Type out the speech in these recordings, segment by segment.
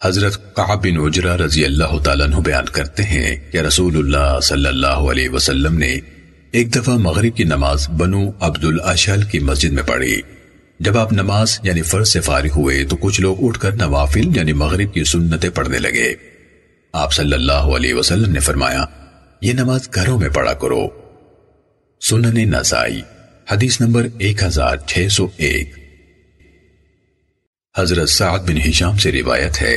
حضرت کعب بن عجرہ رضی اللہ تعالیٰ عنہ بیان کرتے ہیں کہ رسول اللہ صلی اللہ علیہ وسلم نے ایک دفعہ مغرب کی نماز بنو عبد الاشہل کی مسجد میں پڑھی۔ جب آپ نماز یعنی فرض سے فارغ ہوئے تو کچھ لوگ اٹھ کر نوافل یعنی مغرب کی سنتیں پڑھنے لگے۔ آپ صلی اللہ علیہ وسلم نے فرمایا، یہ نماز گھروں میں پڑھا کرو۔ سنن نسائی حدیث نمبر 1601۔ حضرت سعد بن ہشام سے روایت ہے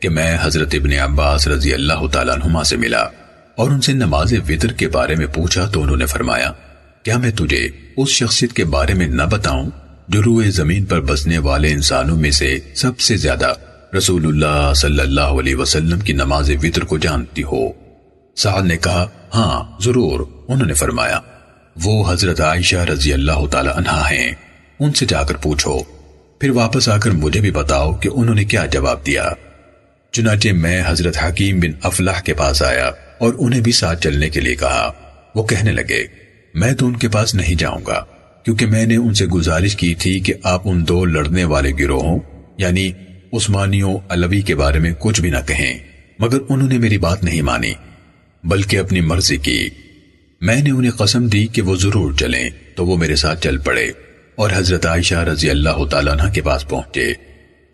کہ میں حضرت ابن عباس رضی اللہ تعالیٰ عنہما سے ملا اور ان سے نماز وتر کے بارے میں پوچھا تو انہوں نے فرمایا، کیا میں تجھے اس شخصیت کے بارے میں نہ بتاؤں جو روئے زمین پر بسنے والے انسانوں میں سے سب سے زیادہ رسول اللہ صلی اللہ علیہ وسلم کی نماز وتر کو جانتی ہو؟ سعد نے کہا، ہاں ضرور۔ انہوں نے فرمایا، وہ حضرت عائشہ رضی اللہ تعالی عنہا ہیں، ان سے جا کر پوچھو، پھر واپس آ کر مجھے بھی بتاؤ کہ انہوں نے کیا جواب دیا۔ چنانچہ میں حضرت حکیم بن افلاح کے پاس آیا اور انہیں بھی ساتھ چلنے کے لیے کہا۔ وہ کہنے لگے، میں تو ان کے پاس نہیں جاؤں گا، کیونکہ میں نے ان سے گزارش کی تھی کہ آپ ان دو لڑنے والے گروہوں یعنی عثمانیوں علوی کے بارے میں کچھ بھی نہ کہیں، مگر انہوں نے میری بات نہیں مانی بلکہ اپنی مرضی کی۔ میں نے انہیں قسم دی کہ وہ ضرور چلیں تو وہ میرے ساتھ چل پڑے اور حضرت عائشہ رضی اللہ تعالیٰ عنہ کے پاس پہنچے۔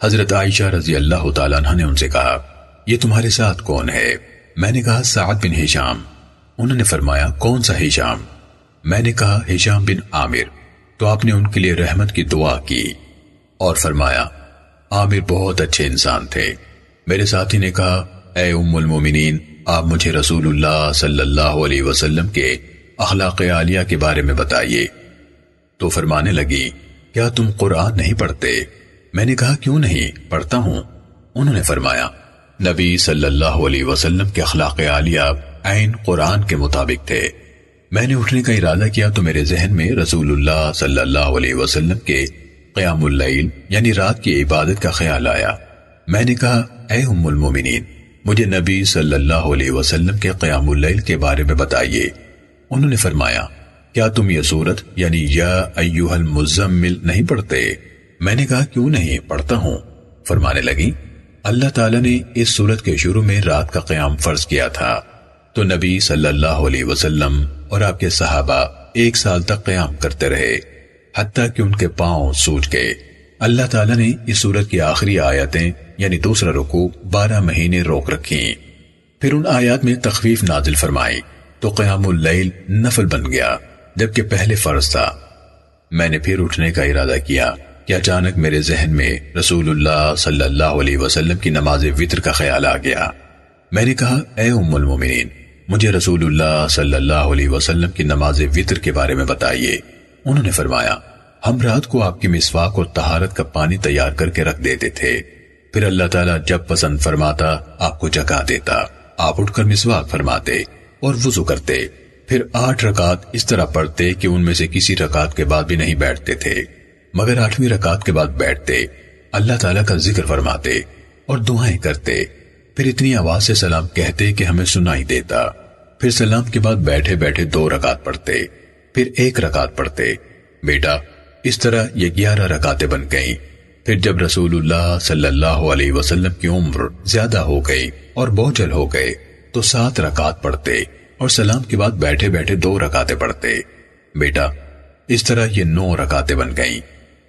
حضرت عائشہ رضی اللہ تعالیٰ عنہ نے ان سے کہا، یہ تمہارے ساتھ کون ہے؟ میں نے کہا، سعد بن ہشام۔ انہوں نے فرمایا، کون سا ہشام؟ میں نے کہا، ہشام بن عامر۔ تو آپ نے ان کے لیے رحمت کی دعا کی اور فرمایا، عامر بہت اچھے انسان تھے۔ میرے ساتھی نے کہا، اے ام المومنین، آپ مجھے رسول اللہ صلی اللہ علیہ وسلم کے اخلاق عالیہ کے بارے میں بتائیے۔ تو فرمانے لگی، کیا تم قرآن نہیں پڑھتے؟ میں نے کہا، کیوں نہیں، پڑھتا ہوں۔ انہوں نے فرمایا، نبی صلی اللہ علیہ وسلم کے اخلاق عالیہ عین قرآن کے مطابق تھے۔ میں نے اٹھنے کا ارادہ کیا تو میرے ذہن میں رسول اللہ صلی اللہ علیہ وسلم کے قیام اللیل یعنی رات کی عبادت کا خیال آیا۔ میں نے کہا، اے ام المومنین، مجھے نبی صلی اللہ علیہ وسلم کے قیام اللیل کے بارے میں بتائیے۔ انہوں نے فرمایا، کیا تم یہ سورت یعنی یا ایھا المزمل نہیں پڑھتے؟ میں نے کہا، کیوں نہیں، پڑھتا ہوں۔ فرمانے لگی، اللہ تعالیٰ نے اس سورت کے شروع میں رات کا قیام فرض کیا تھا، تو نبی صلی اللہ علیہ وسلم اور آپ کے صحابہ 1 سال تک قیام کرتے رہے، حتیٰ کہ ان کے پاؤں سوج گئے۔ اللہ تعالیٰ نے اس سورت کی آخری آیتیں یعنی دوسرا رکوع 12 مہینے روک رکھیں، پھر ان آیات میں تخفیف نازل فرمائی تو قیام اللیل نفل بن گیا جبکہ پہلے فرض تھا۔ میں نے پھر اٹھنے کا ارادہ کیا کہ اچانک میرے ذہن میں رسول اللہ صلی اللہ علیہ وسلم کی نماز وتر کا خیال آ گیا۔ میں نے کہا، اے ام المومنین، مجھے رسول اللہ صلی اللہ علیہ وسلم کی نماز وتر کے بارے میں بتائیے۔ انہوں نے فرمایا، ہم رات کو آپ کی مسواک اور طہارت کا پانی تیار کر کے رکھ دیتے تھے، پھر اللہ تعالیٰ جب پسند فرماتا آپ کو جگا دیتا، آپ اٹھ کر مسواک فرماتے اور وضو کرتے، پھر 8 رکعت اس طرح پڑھتے کہ ان میں سے کسی رکعت کے بعد بھی نہیں بیٹھتے تھے، مگر 8ویں رکعت کے بعد بیٹھتے، اللہ تعالیٰ کا ذکر فرماتے اور دعائیں کرتے، پھر اتنی آواز سے سلام کہتے کہ ہمیں سنائی دیتا، پھر سلام کے بعد بیٹھے بیٹھے 2 رکعت پڑھتے، پھر 1 رکعت پڑھتے۔ بیٹا، اس طرح یہ 11 رکعتیں بن گئیں۔ پھر جب رسول اللہ صلی اللہ علیہ وسلم کی عمر زیادہ ہو گئی اور بوجھل ہو گئے تو 7 رکعت پڑھتے اور سلام کے بعد بیٹھے بیٹھے 2 رکعتیں پڑھتے۔ بیٹا، اس طرح یہ 9 رکعتیں بن گئیں۔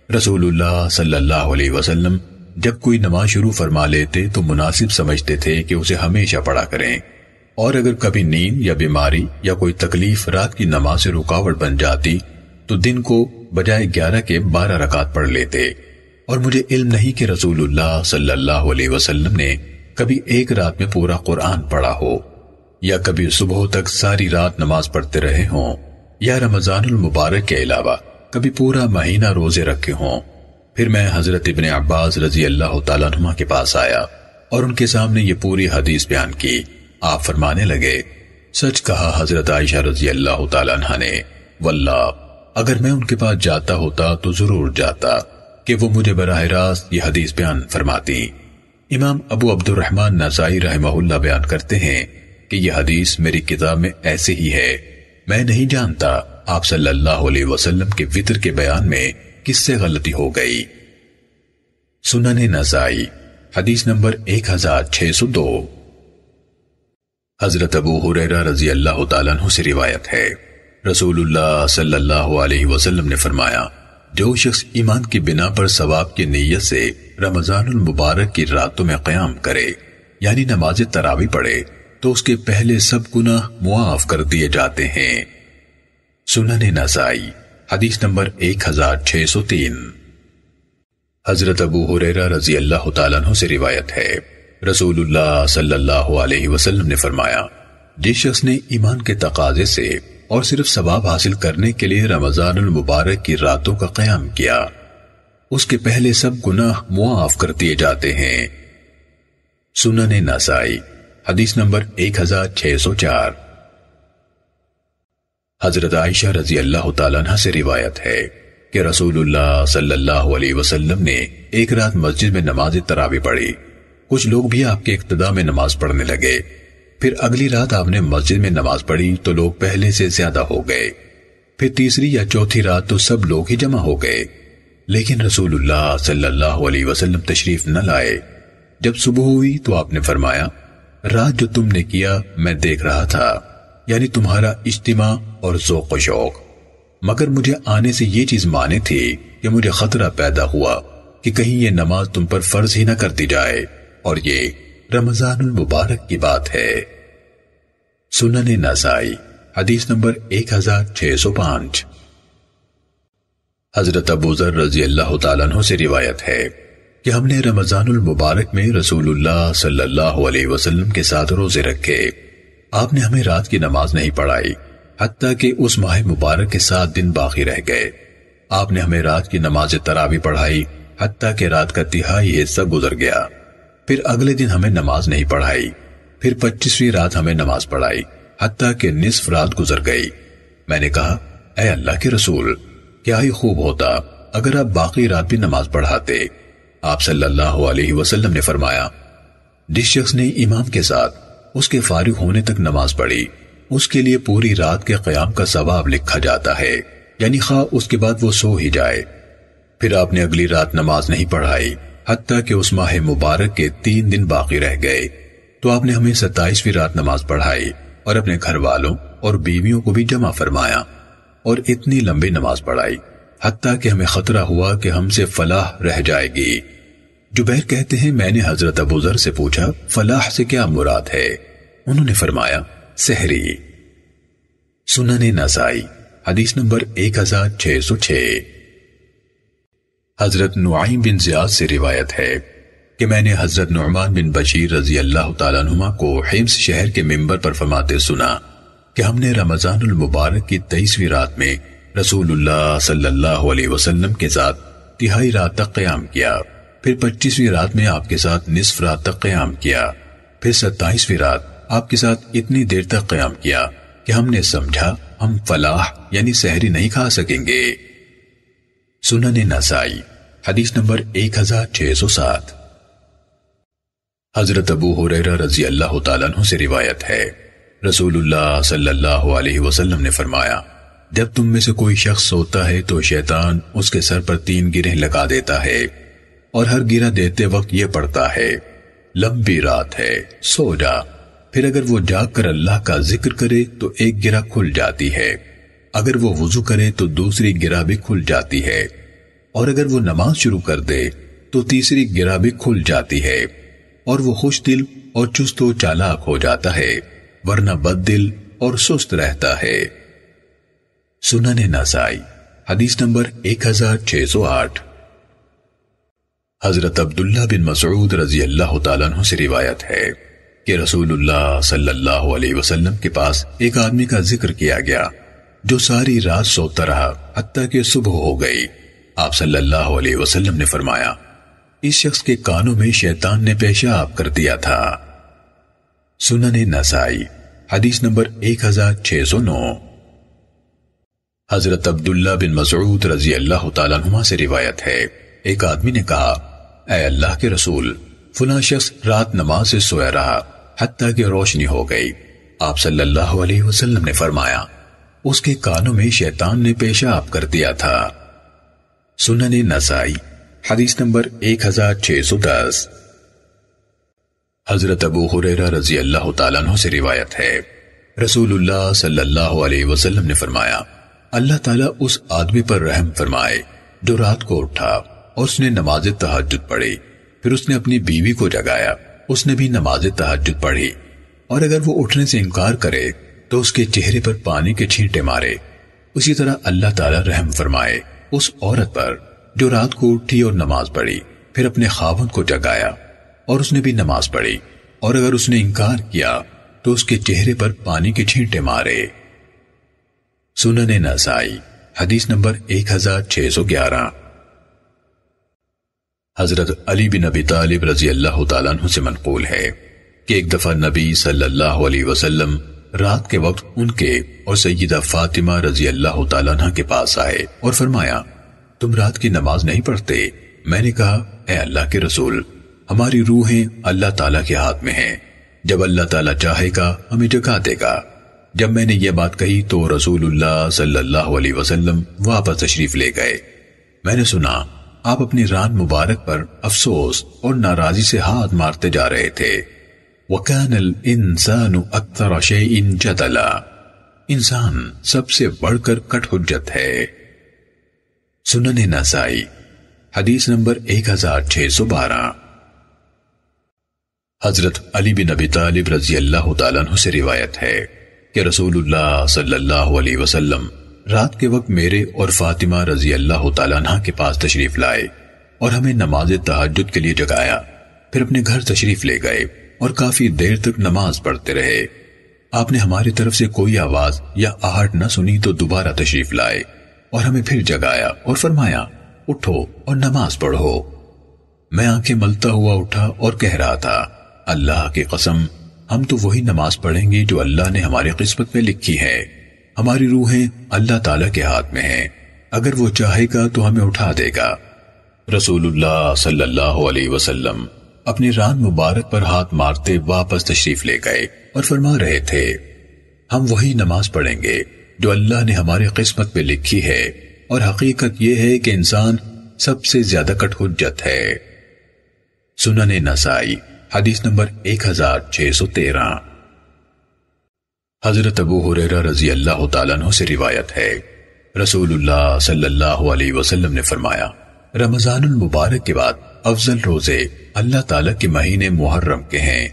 رسول اللہ صلی اللہ علیہ وسلم جب کوئی نماز شروع فرما لیتے تو مناسب سمجھتے تھے کہ اسے ہمیشہ پڑھا کریں، اور اگر کبھی نیند یا بیماری یا کوئی تکلیف رات کی نماز سے رکاوٹ بن جاتی تو دن کو بجائے 11 کے 12 رکعت پڑھ لیتے۔ اور مجھے علم نہیں کہ رسول اللہ صلی اللہ علیہ وسلم نے کبھی ایک رات میں پورا قرآن پڑھا ہو، یا کبھی صبح تک ساری رات نماز پڑھتے رہے ہوں، یا رمضان المبارک کے علاوہ کبھی پورا مہینہ روزے رکھے ہوں۔ پھر میں حضرت ابن عباس رضی اللہ تعالیٰ عنہ کے پاس آیا اور ان کے سامنے یہ پوری حدیث بیان کی۔ آپ فرمانے لگے، سچ کہا حضرت عائشہ رضی اللہ تعالیٰ عنہ نے، واللہ اگر میں ان کے پاس جاتا ہوتا تو ضرور جاتا کہ وہ مجھے براہ راست یہ حدیث بیان فرماتی۔ امام ابو عبد الرحمن نسائی رحمہ اللہ بیان کرتے ہیں کہ یہ حدیث میری کتاب میں ایسے ہی ہے، میں نہیں جانتا آپ صلی اللہ علیہ وسلم کے وتر کے بیان میں کس سے غلطی ہو گئی۔ سنن نسائی حدیث نمبر 1602۔ حضرت ابو ہریرہ رضی اللہ تعالیٰ عنہ سے روایت ہے، رسول اللہ صلی اللہ علیہ وسلم نے فرمایا، جو شخص ایمان کی بنا پر ثواب کی نیت سے رمضان المبارک کی راتوں میں قیام کرے یعنی نماز تراویح پڑھے تو اس کے پہلے سب گناہ معاف کر دیے جاتے ہیں۔ سنن نسائی حدیث نمبر 1603۔ حضرت ابو ہریرہ رضی اللہ تعالیٰ عنہ سے روایت ہے، رسول اللہ صلی اللہ علیہ وسلم نے فرمایا، جس شخص نے ایمان کے تقاضے سے اور صرف ثواب حاصل کرنے کے لیے رمضان المبارک کی راتوں کا قیام کیا، اس کے پہلے سب گناہ معاف کر دیے جاتے ہیں۔ سنن نسائی حدیث نمبر 1604۔ حضرت عائشہ رضی اللہ تعالیٰ عنہ سے روایت ہے کہ رسول اللہ صلی اللہ علیہ وسلم نے ایک رات مسجد میں نماز تراویح پڑھی، کچھ لوگ بھی آپ کے اقتداء میں نماز پڑھنے لگے، پھر اگلی رات آپ نے مسجد میں نماز پڑھی تو لوگ پہلے سے زیادہ ہو گئے، پھر تیسری یا چوتھی رات تو سب لوگ ہی جمع ہو گئے، لیکن رسول اللہ صلی اللہ علیہ وسلم تشریف نہ لائے۔ جب صبح ہوئی تو آپ نے فرمایا، رات جو تم نے کیا میں دیکھ رہا تھا، یعنی تمہارا اجتماع اور ذوق و شوق، مگر مجھے آنے سے یہ چیز مانے تھی کہ مجھے خطرہ پیدا ہوا کہ کہیں یہ نماز تم پر فرض ہی نہ کر دی جائے، اور یہ رمضان المبارک کی بات ہے۔ سنن نسائی حدیث نمبر 1605۔ حضرت ابو ذر رضی اللہ تعالیٰ عنہ سے روایت ہے کہ ہم نے رمضان المبارک میں رسول اللہ صلی اللہ علیہ وسلم کے ساتھ روزے رکھے، آپ نے ہمیں رات کی نماز نہیں پڑھائی حتیٰ کہ اس ماہ مبارک کے 7 دن باقی رہ گئے، آپ نے ہمیں رات کی نماز تراویح پڑھائی حتیٰ کہ رات کا تہائی حصہ گزر گیا، پھر اگلے دن ہمیں نماز نہیں پڑھائی، پھر 25ویں رات ہمیں نماز پڑھائی حتیٰ کہ نصف رات گزر گئی۔ میں نے کہا، اے اللہ کے رسول، کیا ہی خوب ہوتا اگر آپ باقی رات بھی نماز پڑھاتے۔ آپ صلی اللہ علیہ وسلم نے فرمایا، جس شخص نے امام کے ساتھ اس کے فارغ ہونے تک نماز پڑھی، اس کے لیے پوری رات کے قیام کا ثواب لکھا جاتا ہے، یعنی خواہ اس کے بعد وہ سو ہی جائے۔ پھر آپ نے اگلی رات نماز نہیں پڑھائی حتیٰ کہ اس ماہ مبارک کے 3 دن باقی رہ گئے، تو آپ نے ہمیں 27ویں رات نماز پڑھائی اور اپنے گھر والوں اور بیویوں کو بھی جمع فرمایا اور اتنی لمبی نماز پڑھائی حتیٰ کہ ہمیں خطرہ ہوا کہ ہم سے فلاح رہ جائے گی۔ جبیر کہتے ہیں، میں نے حضرت ابو ذر سے پوچھا، فلاح سے کیا مراد ہے؟ انہوں نے فرمایا، سحری۔ سنن نسائی حدیث نمبر 1606۔ حضرت نعیم بن زیاد سے روایت ہے کہ میں نے حضرت نعمان بن بشیر رضی اللہ تعالیٰ عنہما کو حمص شہر کے منبر پر فرماتے سنا کہ ہم نے رمضان المبارک کی 23ویں رات میں رسول اللہ صلی اللہ علیہ وسلم کے ساتھ تہائی رات تک قیام کیا، پھر 25ویں رات میں آپ کے ساتھ نصف رات تک قیام کیا، پھر 27ویں رات آپ کے ساتھ اتنی دیر تک قیام کیا کہ ہم نے سمجھا ہم فلاح یعنی سحری نہیں کھا سکیں گے۔ سنن نسائی حدیث نمبر 1607۔ حضرت ابو ہریرہ رضی اللہ تعالیٰ عنہ سے روایت ہے، رسول اللہ صلی اللہ علیہ وسلم نے فرمایا، جب تم میں سے کوئی شخص سوتا ہے تو شیطان اس کے سر پر 3 گرہیں لگا دیتا ہے اور ہر گرہ دیتے وقت یہ پڑھتا ہے، لمبی رات ہے، سو جا۔ پھر اگر وہ جاگ کر اللہ کا ذکر کرے تو ایک گرہ کھل جاتی ہے، اگر وہ وضو کرے تو دوسری گرہ بھی کھل جاتی ہے، اور اگر وہ نماز شروع کر دے تو تیسری گرہ بھی کھل جاتی ہے، اور وہ خوش دل اور چست و چالاک ہو جاتا ہے، ورنہ بد دل اور سست رہتا ہے۔ سنن نسائی حدیث نمبر 1608۔ حضرت عبداللہ بن مسعود رضی اللہ تعالیٰ عنہ سے روایت ہے کہ رسول اللہ صلی اللہ علیہ وسلم کے پاس ایک آدمی کا ذکر کیا گیا جو ساری رات سوتا رہا حتیٰ کہ صبح ہو گئی۔ آپ صلی اللہ علیہ وسلم نے فرمایا، اس شخص کے کانوں میں شیطان نے پیشاب کر دیا تھا۔ سنن نسائی حدیث نمبر 1609۔ حضرت عبداللہ بن مسعود رضی اللہ تعالیٰ عنہ سے روایت ہے، ایک آدمی نے کہا، اے اللہ کے رسول، فلاں شخص رات نماز سے سویا رہا حتیٰ کہ روشنی ہو گئی۔ آپ صلی اللہ علیہ وسلم نے فرمایا، اس کے کانوں میں شیطان نے پیشاب کر دیا تھا۔ سنن نسائی حدیث نمبر 1610۔ حضرت ابو ہریرہ رضی اللہ تعالیٰ عنہ سے روایت ہے، رسول اللہ صلی اللہ علیہ وسلم نے فرمایا، اللہ تعالیٰ اس آدمی پر رحم فرمائے جو رات کو اٹھا اور اس نے نماز تہجد پڑھی، پھر اس نے اپنی بیوی کو جگایا، اس نے بھی نماز تہجد پڑھی، اور اگر وہ اٹھنے سے انکار کرے تو اس کے چہرے پر پانی کے چھینٹے مارے۔ اسی طرح اللہ تعالیٰ رحم فرمائے اس عورت پر جو رات کو اٹھی اور نماز پڑھی، پھر اپنے خاوند کو جگایا اور اس نے بھی نماز پڑھی، اور اگر اس نے انکار کیا تو اس کے چہرے پر پانی کے چھینٹے مارے۔ سنن نسائی حدیث نمبر 1611۔ حضرت علی بن ابی طالب رضی اللہ تعالیٰ عنہ سے منقول ہے کہ ایک دفعہ نبی صلی اللہ علیہ وسلم رات کے وقت ان کے اور سیدہ فاطمہ رضی اللہ تعالیٰ عنہ کے پاس آئے اور فرمایا، تم رات کی نماز نہیں پڑھتے؟ میں نے کہا، اے اللہ کے رسول، ہماری روحیں اللہ تعالیٰ کے ہاتھ میں ہیں، جب اللہ تعالیٰ چاہے گا ہمیں جگا دے گا۔ جب میں نے یہ بات کہی تو رسول اللہ صلی اللہ علیہ وسلم واپس تشریف لے گئے۔ میں نے سنا آپ اپنی ران مبارک پر افسوس اور ناراضی سے ہاتھ مارتے جا رہے تھے۔ وَكَانَ الْإِنسَانُ أَكْثَرَ شَيْءٍ جَدَلًا، انسان سب سے بڑھ کر کٹ حجت ہے۔ سنن نسائی حدیث نمبر 1612۔ حضرت علی بن ابی طالب رضی اللہ تعالیٰ عنہ سے روایت ہے کہ رسول اللہ صلی اللہ علیہ وسلم رات کے وقت میرے اور فاطمہ رضی اللہ تعالیٰ عنہ کے پاس تشریف لائے اور ہمیں نماز تہجد کے لیے جگایا، پھر اپنے گھر تشریف لے گئے اور کافی دیر تک نماز پڑھتے رہے۔ آپ نے ہماری طرف سے کوئی آواز یا آہٹ نہ سنی تو دوبارہ تشریف لائے اور ہمیں پھر جگایا اور فرمایا، اٹھو اور نماز پڑھو۔ میں آنکھیں ملتا ہوا اٹھا اور کہہ رہا تھا، اللہ کی قسم، ہم تو وہی نماز پڑھیں گے جو اللہ نے ہماری قسمت میں لکھی ہے، ہماری روحیں اللہ تعالیٰ کے ہاتھ میں ہیں، اگر وہ چاہے گا تو ہمیں اٹھا دے گا۔ رسول اللہ صلی اللہ علیہ وسلم اپنی ران مبارک پر ہاتھ مارتے واپس تشریف لے گئے اور فرما رہے تھے، ہم وہی نماز پڑھیں گے جو اللہ نے ہماری قسمت میں لکھی ہے، اور حقیقت یہ ہے کہ انسان سب سے زیادہ کٹ حجت ہے۔ سنن نسائی حدیث نمبر 1613۔ حضرت ابو ہریرہ رضی اللہ تعالیٰ عنہ سے روایت ہے، رسول اللہ صلی اللہ علیہ وسلم نے فرمایا، رمضان المبارک کے بعد افضل روزے اللہ تعالیٰ کے مہینے محرم کے ہیں،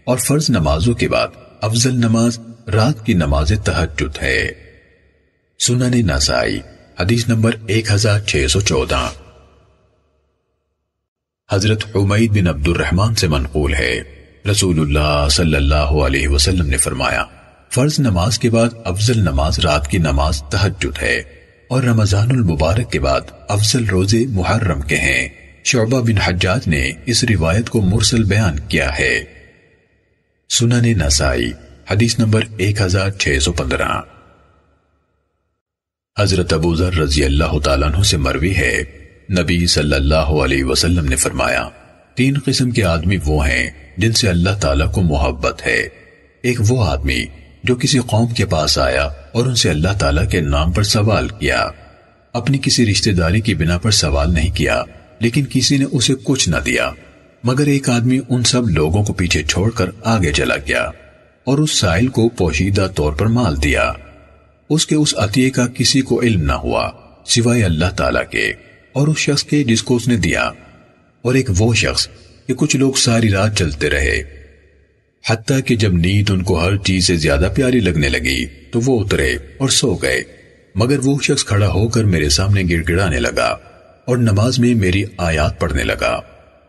اور فرض نمازوں کے بعد افضل نماز رات کی نماز تہجد ہے۔ سنن نسائی حدیث نمبر 1614۔ حضرت حمید بن عبد الرحمن سے منقول ہے، رسول اللہ صلی اللہ علیہ وسلم نے فرمایا، فرض نماز کے بعد افضل نماز رات کی نماز تہجد ہے، اور رمضان المبارک کے بعد افضل روزے محرم کے ہیں۔ شعبہ بن حجاج نے اس روایت کو مرسل بیان کیا ہے۔ سنن نسائی حدیث نمبر 1615۔ حضرت ابو ذر رضی اللہ تعالیٰ عنہ سے مروی ہے، نبی صلی اللہ علیہ وسلم نے فرمایا، 3 قسم کے آدمی وہ ہیں جن سے اللہ تعالیٰ کو محبت ہے۔ ایک وہ آدمی جو کسی قوم کے پاس آیا اور ان سے اللہ تعالیٰ کے نام پر سوال کیا، اپنی کسی رشتہ داری کی بنا پر سوال نہیں کیا، لیکن کسی نے اسے کچھ نہ دیا، مگر ایک آدمی ان سب لوگوں کو پیچھے چھوڑ کر آگے چلا گیا اور اس سائل کو پوشیدہ طور پر مال دیا۔ اس کے اس عطیے کا کسی کو علم نہ ہوا سوائے اللہ تعالیٰ کے اور اس شخص کے جس کو اس نے دیا۔ اور ایک وہ شخص کہ کچھ لوگ ساری رات چلتے رہے، حتیٰ کہ جب نیند ان کو ہر چیز سے زیادہ پیاری لگنے لگی تو وہ اترے اور سو گئے، مگر وہ شخص کھڑا ہو کر میرے سامنے گڑ گڑانے لگا اور نماز میں میری آیات پڑھنے لگا۔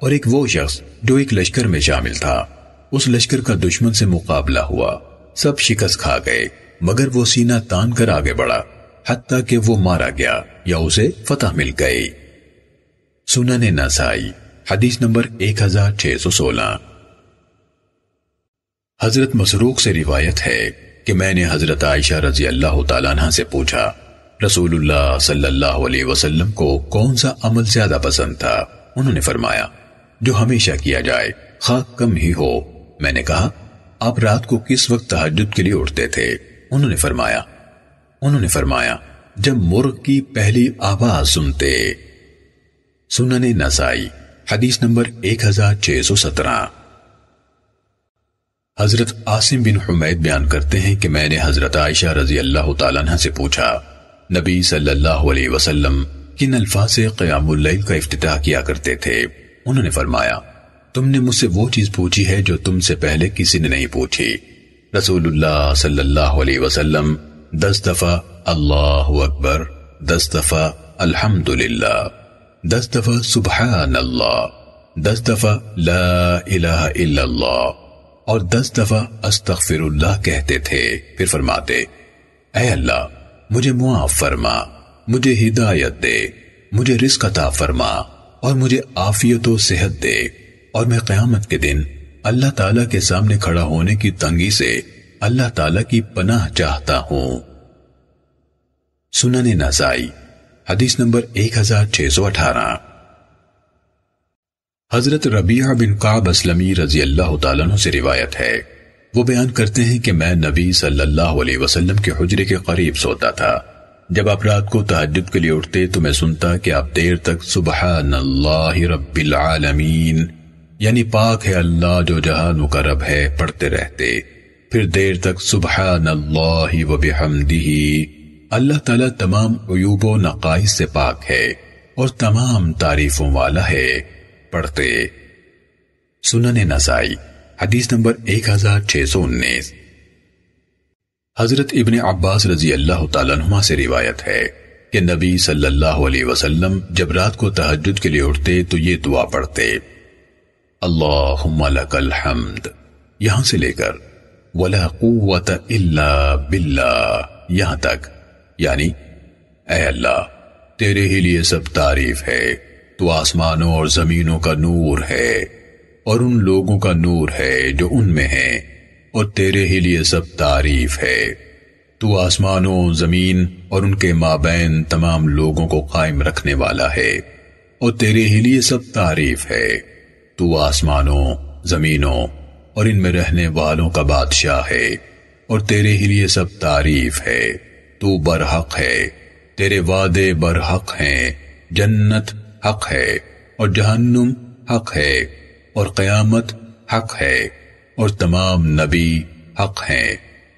اور ایک وہ شخص جو ایک لشکر میں شامل تھا، اس لشکر کا دشمن سے مقابلہ ہوا، سب شکست کھا گئے، مگر وہ سینہ تان کر آگے بڑھا، حتیٰ کہ وہ مارا گیا یا اسے فتح مل گئی۔ سنن نسائی حدیث نمبر 1616۔ حضرت مسروق سے روایت ہے کہ میں نے حضرت عائشہ رضی اللہ تعالیٰ عنہ سے پوچھا، رسول اللہ صلی اللہ علیہ وسلم کو کون سا عمل زیادہ پسند تھا؟ انہوں نے فرمایا، جو ہمیشہ کیا جائے خواہ کم ہی ہو۔ میں نے کہا، آپ رات کو کس وقت تہجد کے لیے اٹھتے تھے؟ انہوں نے فرمایا جب مرغ کی پہلی آواز سنتے۔ سنن نسائی حدیث نمبر 1617۔ حضرت عاصم بن حمید بیان کرتے ہیں کہ میں نے حضرت عائشہ رضی اللہ تعالیٰ عنہ سے پوچھا، نبی صلی اللہ علیہ وسلم کن الفاظ سے قیام اللیل کا افتتاح کیا کرتے تھے؟ انہوں نے فرمایا، تم نے مجھ سے وہ چیز پوچھی ہے جو تم سے پہلے کسی نے نہیں پوچھی۔ رسول اللہ صلی اللہ علیہ وسلم 10 دفعہ اللہ اکبر، 10 دفعہ الحمدللہ، 10 دفعہ سبحان اللہ، 10 دفعہ لا الہ الا اللہ اور 10 دفعہ استغفر اللہ کہتے تھے۔ پھر فرماتے، اے اللہ مجھے معاف فرما، مجھے ہدایت دے، مجھے رزق عطا فرما اور مجھے عافیت و صحت دے، اور میں قیامت کے دن اللہ تعالیٰ کے سامنے کھڑا ہونے کی تنگی سے اللہ تعالیٰ کی پناہ چاہتا ہوں۔ سنن نسائی حدیث نمبر 1618۔ حضرت ربیعہ بن کعب اسلمی رضی اللہ تعالیٰ عنہ سے روایت ہے، وہ بیان کرتے ہیں کہ میں نبی صلی اللہ علیہ وسلم کے حجرے کے قریب سوتا تھا۔ جب آپ رات کو تہجد کے لیے اٹھتے تو میں سنتا کہ آپ دیر تک سبحان اللہ رب العالمین، یعنی پاک ہے اللہ جو جہانوں کا رب ہے، پڑھتے رہتے۔ پھر دیر تک سبحان اللہ و بحمدہ، اللہ تعالیٰ تمام عیوب و نقائص سے پاک ہے اور تمام تعریفوں والا ہے، پڑھتے۔ سنن نسائی حدیث نمبر 1619۔ حضرت ابن عباس رضی اللہ تعالیٰ عنہما سے روایت ہے کہ نبی صلی اللہ علیہ وسلم جب رات کو تہجد کے لیے اٹھتے تو یہ دعا پڑھتے، اللہم لک الحمد، یہاں سے لے کر ولا قوت الا باللہ یہاں تک، یعنی اے اللہ تیرے ہی لیے سب تعریف ہے، تو آسمانوں اور زمینوں کا نور ہے اور ان لوگوں کا نور ہے جو ان میں ہیں، اور تیرے ہی لیے سب تعریف ہے، تو آسمانوں زمین اور ان کے مابین تمام لوگوں کو قائم رکھنے والا ہے، اور تیرے ہی لیے سب تعریف ہے، تو آسمانوں زمینوں اور ان میں رہنے والوں کا بادشاہ ہے، اور تیرے ہی لیے سب تعریف ہے، تو برحق ہے، تیرے وعدے برحق ہیں، جنت حق ہے اور جہنم حق ہے، اور قیامت حق ہے، اور تمام نبی حق ہیں،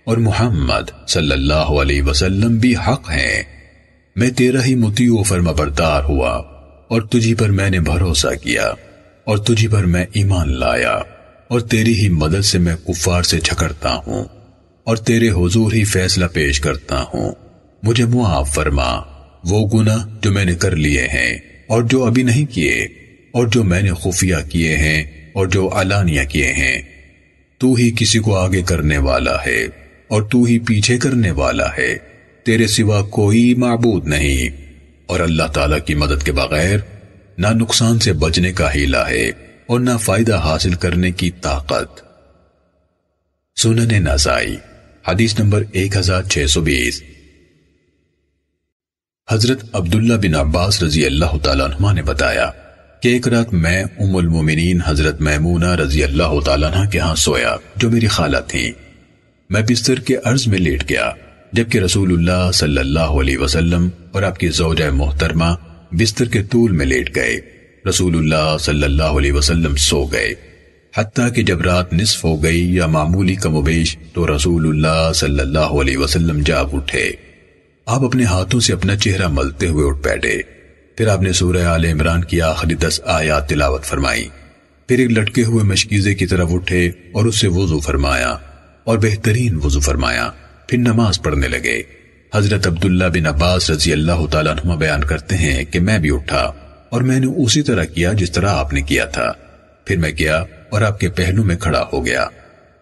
اور محمد صلی اللہ علیہ وسلم بھی حق ہیں۔ میں تیرا ہی مطیع و فرما بردار ہوا، اور تجھی پر میں نے بھروسہ کیا، اور تجھی پر میں ایمان لایا، اور تیری ہی مدد سے میں کفار سے جھگڑتا ہوں، اور تیرے حضور ہی فیصلہ پیش کرتا ہوں۔ مجھے معاف فرما وہ گناہ جو میں نے کر لیے ہیں اور جو ابھی نہیں کیے، اور جو میں نے خفیہ کیے ہیں اور جو علانیہ کیے ہیں۔ تو ہی کسی کو آگے کرنے والا ہے اور تو ہی پیچھے کرنے والا ہے، تیرے سوا کوئی معبود نہیں، اور اللہ تعالیٰ کی مدد کے بغیر نہ نقصان سے بچنے کا حیلہ ہے اور نہ فائدہ حاصل کرنے کی طاقت۔ سنن نسائی حدیث نمبر 1620۔ حضرت عبداللہ بن عباس رضی اللہ تعالیٰ عنہ نے بتایا کہ ایک رات میں ام المومنین حضرت میمونہ رضی اللہ تعالیٰ عنہ کے ہاں سویا جو میری خالہ تھیں۔ میں بستر کے عرض میں لیٹ گیا جبکہ رسول اللہ صلی اللہ علیہ وسلم اور آپ کی زوجہ محترمہ بستر کے طول میں لیٹ گئے۔ رسول اللہ صلی اللہ علیہ وسلم سو گئے، حتیٰ کہ جب رات نصف ہو گئی یا معمولی کم و بیش تو رسول اللہ صلی اللہ علیہ وسلم جاگ اٹھے۔ آپ اپنے ہاتھوں سے اپنا چہرہ ملتے ہوئے اٹھ بیٹھے، پھر آپ نے سورہ آل عمران کی آخری 10 آیات تلاوت فرمائی، پھر ایک لٹکے ہوئے مشکیزے کی طرف اٹھے اور اس سے وضو فرمایا اور بہترین وضو فرمایا، پھر نماز پڑھنے لگے۔ حضرت عبداللہ بن عباس رضی اللہ تعالیٰ عنہ بیان کرتے ہیں کہ میں بھی اٹھا اور میں نے اسی طرح کیا جس طرح آپ نے کیا تھا، پھر میں گیا اور آپ کے پہلو میں کھڑا ہو گیا۔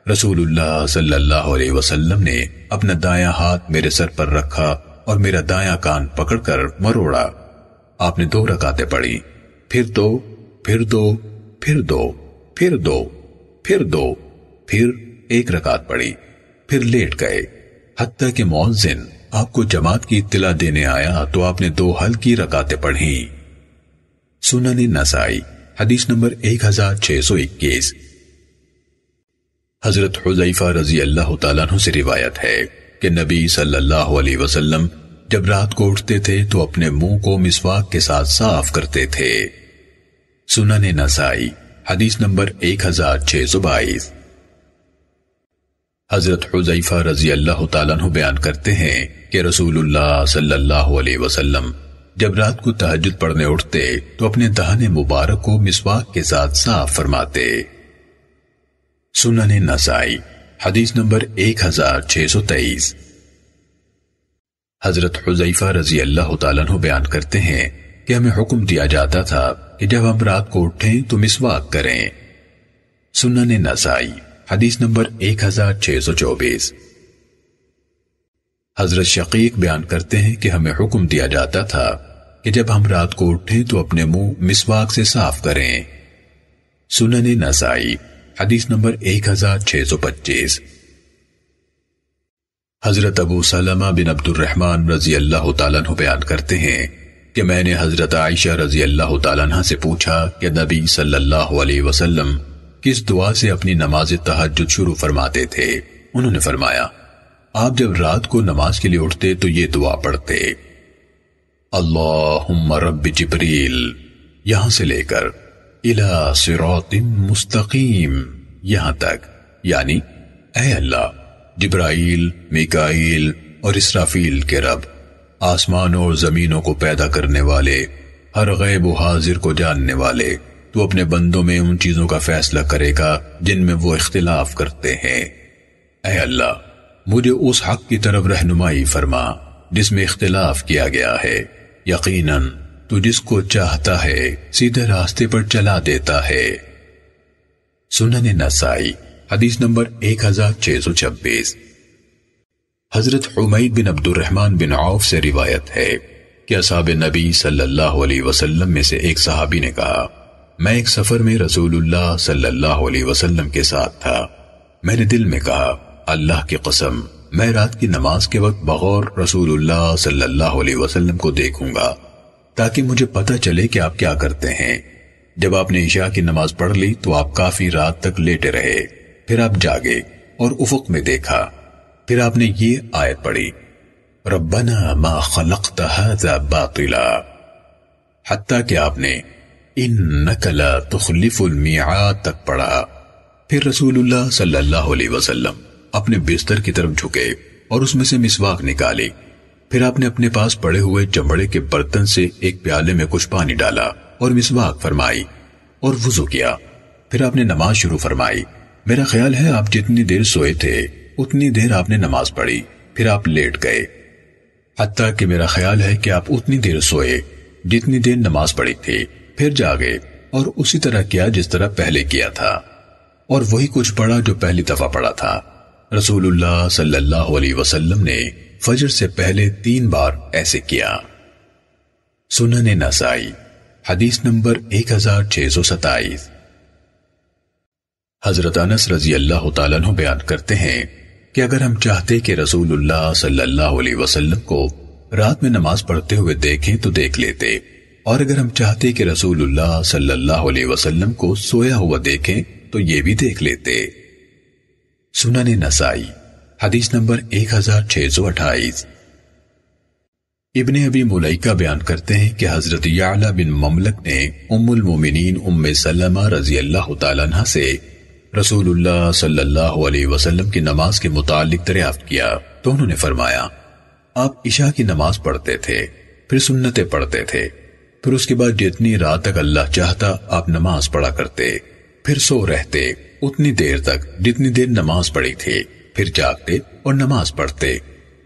رسول اللہ صلی اللہ علیہ وسلم نے اپنا دایاں ہاتھ میرے سر پر رکھا اور میرا دایاں کان پکڑ کر مروڑا۔ آپ نے 2 رکعتیں پڑھی، پھر 2، پھر 2، پھر 2، پھر 2، پھر 2، پھر 1 رکعت پڑھی، پھر لیٹ گئے، حتیٰ کہ مؤذن آپ کو جماعت کی اطلاع دینے آیا تو آپ نے 2 ہلکی رکعتیں پڑھی۔ سنن نسائی حدیث نمبر 1621۔ حضرت حذیفہ رضی اللہ تعالیٰ عنہ سے روایت ہے کہ نبی صلی اللہ علیہ وسلم جب رات کو اٹھتے تھے تو اپنے منہ کو مسواک کے ساتھ صاف کرتے تھے۔ سنن نسائی حدیث نمبر 1622۔ حضرت حذیفہ رضی اللہ تعالیٰ عنہ بیان کرتے ہیں کہ رسول اللہ صلی اللہ علیہ وسلم جب رات کو تہجد پڑھنے اٹھتے تو اپنے دہن مبارک کو مسواک کے ساتھ صاف فرماتے۔ سنن نسائی حدیث نمبر 1623۔ حضرت حذیفہ رضی اللہ تعالیٰ عنہ بیان کرتے ہیں کہ ہمیں حکم دیا جاتا تھا کہ جب ہم رات کو اٹھیں تو مسواک کریں۔ سنن نسائی حدیث نمبر 1624۔ حضرت شقیق بیان کرتے ہیں کہ ہمیں حکم دیا جاتا تھا کہ جب ہم رات کو اٹھیں تو اپنے منہ مسواک سے صاف کریں۔ سنن نسائی حدیث نمبر 1625۔ حضرت ابو سلمہ بن عبد الرحمن رضی اللہ تعالیٰ عنہ بیان کرتے ہیں کہ میں نے حضرت عائشہ رضی اللہ تعالیٰ عنہ سے پوچھا کہ نبی صلی اللہ علیہ وسلم کس دعا سے اپنی نماز تہجد شروع فرماتے تھے؟ انہوں نے فرمایا آپ جب رات کو نماز کے لیے اٹھتے تو یہ دعا پڑھتے، اللہم رب جبریل یہاں سے لے کر الی صراط مستقیم یہاں تک، یعنی اے اللہ جبرائیل، میکائیل اور اسرافیل کے رب، آسمانوں اور زمینوں کو پیدا کرنے والے، ہر غیب و حاضر کو جاننے والے، تو اپنے بندوں میں ان چیزوں کا فیصلہ کرے گا جن میں وہ اختلاف کرتے ہیں۔ اے اللہ مجھے اس حق کی طرف رہنمائی فرما جس میں اختلاف کیا گیا ہے، یقیناً تو جس کو چاہتا ہے سیدھے راستے پر چلا دیتا ہے۔ سنن نسائی حدیث نمبر 1626۔ حضرت حمید بن عبد الرحمن بن عوف سے روایت ہے کہ اصحاب نبی صلی اللہ علیہ وسلم میں سے ایک صحابی نے کہا میں ایک سفر میں رسول اللہ صلی اللہ علیہ وسلم کے ساتھ تھا، میں نے دل میں کہا اللہ کی قسم میں رات کی نماز کے وقت بغور رسول اللہ صلی اللہ علیہ وسلم کو دیکھوں گا تاکہ مجھے پتہ چلے کہ آپ کیا کرتے ہیں۔ جب آپ نے عشاء کی نماز پڑھ لی تو آپ کافی رات تک لیٹے رہے، پھر آپ جاگے اور افق میں دیکھا، پھر آپ نے یہ آیت پڑھی ربنا ما خلقت هذا باطلا، حتیٰ کہ آپ نے انک لا تخلف المیعاد تک پڑھا۔ پھر رسول اللہ صلی اللہ علیہ وسلم اپنے بستر کی طرف جھکے اور اس میں سے مسواک نکالی، پھر آپ نے اپنے پاس پڑے ہوئے چمڑے کے برتن سے ایک پیالے میں کچھ پانی ڈالا اور مسواک فرمائی اور وضو کیا، پھر آپ نے نماز شروع فرمائی۔ میرا خیال ہے آپ جتنی دیر سوئے تھے اتنی دیر آپ نے نماز پڑھی، پھر آپ لیٹ گئے، حتیٰ کہ میرا خیال ہے کہ آپ اتنی دیر سوئے جتنی دیر نماز پڑھی تھی، پھر جاگے اور اسی طرح کیا جس طرح پہلے کیا تھا، اور وہی کچھ پڑھا جو پہلی دفعہ پڑھا تھا۔ رسول اللہ صلی اللہ علیہ وسلم نے فجر سے پہلے 3 بار ایسے کیا۔ سنن نسائی حدیث نمبر 1627۔ حضرت انس رضی اللہ تعالیٰ عنہ بیان کرتے ہیں کہ اگر ہم چاہتے کہ رسول اللہ صلی اللہ علیہ وسلم کو رات میں نماز پڑھتے ہوئے دیکھیں تو دیکھ لیتے، اور اگر ہم چاہتے کہ رسول اللہ صلی اللہ علیہ وسلم کو سویا ہوا دیکھیں تو یہ بھی دیکھ لیتے۔ سنن نسائی حدیث نمبر 1628۔ ابن ابی ملیکہ بیان کرتے ہیں کہ حضرت یعلا بن مملک نے ام المومنین ام سلمہ رضی اللہ تعالیٰ عنہ سے رسول اللہ صلی اللہ علیہ وسلم کی نماز کے متعلق دریافت کیا تو انہوں نے فرمایا آپ عشاء کی نماز پڑھتے تھے، پھر سنتیں پڑھتے تھے، پھر اس کے بعد جتنی رات تک اللہ چاہتا آپ نماز پڑھا کرتے، پھر سو رہتے اتنی دیر تک جتنی دیر نماز پڑھی تھی، پھر جاگتے اور نماز پڑھتے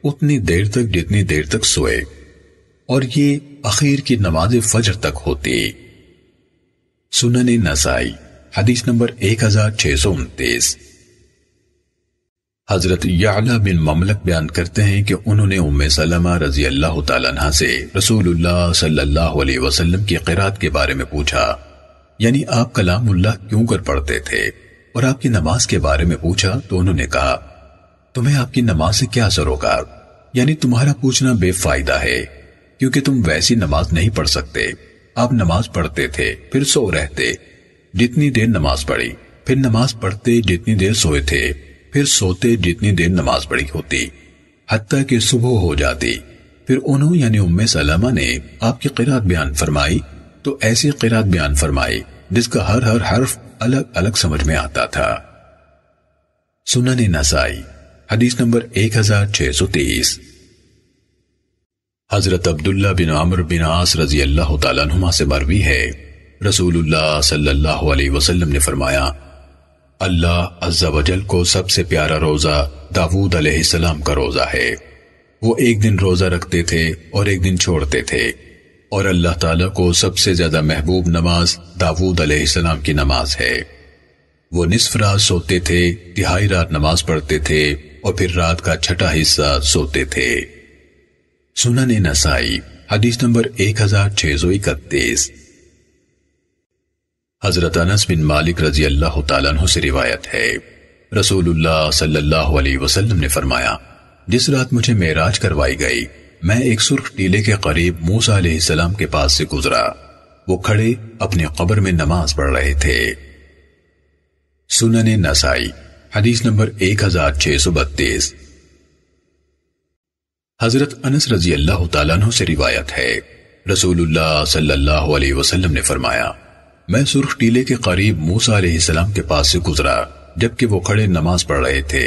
اتنی دیر تک جتنی دیر تک سوئے، اور یہ اخیر کی نماز فجر تک ہوتی۔ سنن نسائی حدیث نمبر 1629۔ حضرت یعلا بن مملک بیان کرتے ہیں کہ انہوں نے ام سلمہ رضی اللہ تعالیٰ عنہ سے رسول اللہ صلی اللہ علیہ وسلم کی قرات کے بارے میں پوچھا، یعنی آپ کلام اللہ کیوں کر پڑھتے تھے، اور آپ کی نماز کے بارے میں پوچھا تو انہوں نے کہا تمہیں آپ کی نماز سے کیا سروکار، یعنی تمہارا پوچھنا بے فائدہ ہے کیونکہ تم ویسی نماز نہیں پڑھ سکتے۔ آپ نماز پڑھتے تھے پھر سو رہتے، جتنی دیر نماز پڑھی، پھر نماز پڑھتے جتنی دیر سوئے تھے، پھر سوتے جتنی دیر نماز پڑھی ہوتی، حتیٰ کہ صبح ہو جاتی۔ پھر انہوں یعنی ام سلمہ نے آپ کی قرات بیان فرمائی تو ایسی قرات بیان فرمائی جس کا ہر حرف الگ الگ سمجھ میں آتا تھا۔ سنن نسائی حدیث نمبر 1630۔ حضرت عبداللہ بن عمرو بن عاص رضی اللہ تعالیٰ عنہما سے مروی ہے، رسول اللہ صلی اللہ علیہ وسلم نے فرمایا، اللہ عز و جل کو سب سے پیارا روزہ داؤد علیہ السلام کا روزہ ہے۔ وہ ایک دن روزہ رکھتے تھے اور ایک دن چھوڑتے تھے، اور اللہ تعالیٰ کو سب سے زیادہ محبوب نماز داؤد علیہ السلام کی نماز ہے۔ وہ نصف رات سوتے تھے، تہائی رات نماز پڑھتے تھے، اور پھر رات کا چھٹا حصہ سوتے تھے۔ سنن نسائی حدیث نمبر 1631۔ حضرت انس بن مالک رضی اللہ تعالیٰ عنہ سے روایت ہے، رسول اللہ صلی اللہ علیہ وسلم نے فرمایا، جس رات مجھے معراج کروائی گئی، میں ایک سرخ ٹیلے کے قریب موسیٰ علیہ السلام کے پاس سے گزرا۔ وہ کھڑے اپنی قبر میں نماز پڑھ رہے تھے۔ سنن نسائی حدیث نمبر 1632۔ حضرت انس رضی اللہ تعالیٰ عنہ سے روایت ہے، رسول اللہ صلی اللہ علیہ وسلم نے فرمایا، میں سرخ ٹیلے کے قریب موسیٰ علیہ السلام کے پاس سے گزرا جبکہ وہ کھڑے نماز پڑھ رہے تھے۔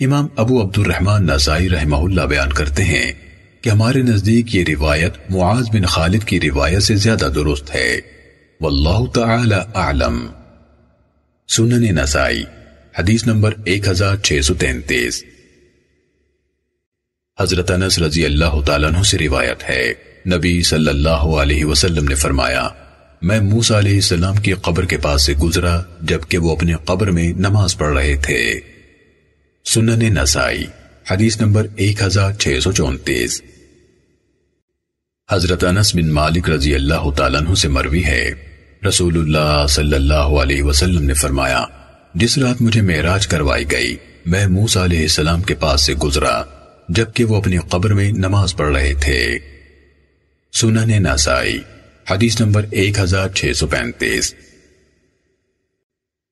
امام ابو عبد الرحمن نسائی رحمہ اللہ بیان کرتے ہیں کہ ہمارے نزدیک یہ روایت معاذ بن خالد کی روایت سے زیادہ درست ہے، واللہ تعالی اعلم۔ سنن نسائی حدیث نمبر 1633۔ حضرت انس رضی اللہ تعالیٰ عنہ سے روایت ہے، نبی صلی اللہ علیہ وسلم نے فرمایا، میں موسیٰ علیہ السلام کی قبر کے پاس سے گزرا جبکہ وہ اپنی قبر میں نماز پڑھ رہے تھے۔ سنن نسائی حدیث نمبر 1634۔ حضرت انس بن مالک رضی اللہ تعالیٰ عنہ سے مروی ہے، رسول اللہ صلی اللہ علیہ وسلم نے فرمایا، جس رات مجھے معراج کروائی گئی، میں موسیٰ علیہ السلام کے پاس سے گزرا جبکہ وہ اپنی قبر میں نماز پڑھ رہے تھے۔ سنن نسائی حدیث نمبر 1635۔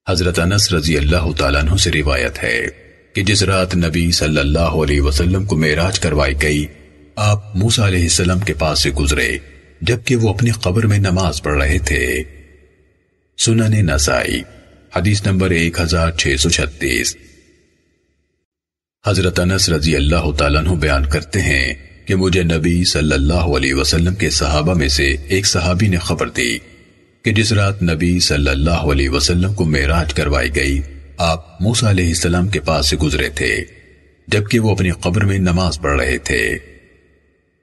حضرت انس رضی اللہ تعالیٰ عنہ سے روایت ہے کہ جس رات نبی صلی اللہ علیہ وسلم کو معراج کروائی گئی، آپ موسیٰ علیہ السلام کے پاس سے گزرے جبکہ وہ اپنی قبر میں نماز پڑھ رہے تھے۔ سنن نسائی حدیث نمبر 1636۔ حضرت انس رضی اللہ تعالیٰ عنہ بیان کرتے ہیں کہ مجھے نبی صلی اللہ علیہ وسلم کے صحابہ میں سے ایک صحابی نے خبر دی کہ جس رات نبی صلی اللہ علیہ وسلم کو معراج کروائی گئی، آپ موسیٰ علیہ السلام کے پاس سے گزرے تھے جبکہ وہ اپنی قبر میں نماز پڑھ رہے تھے۔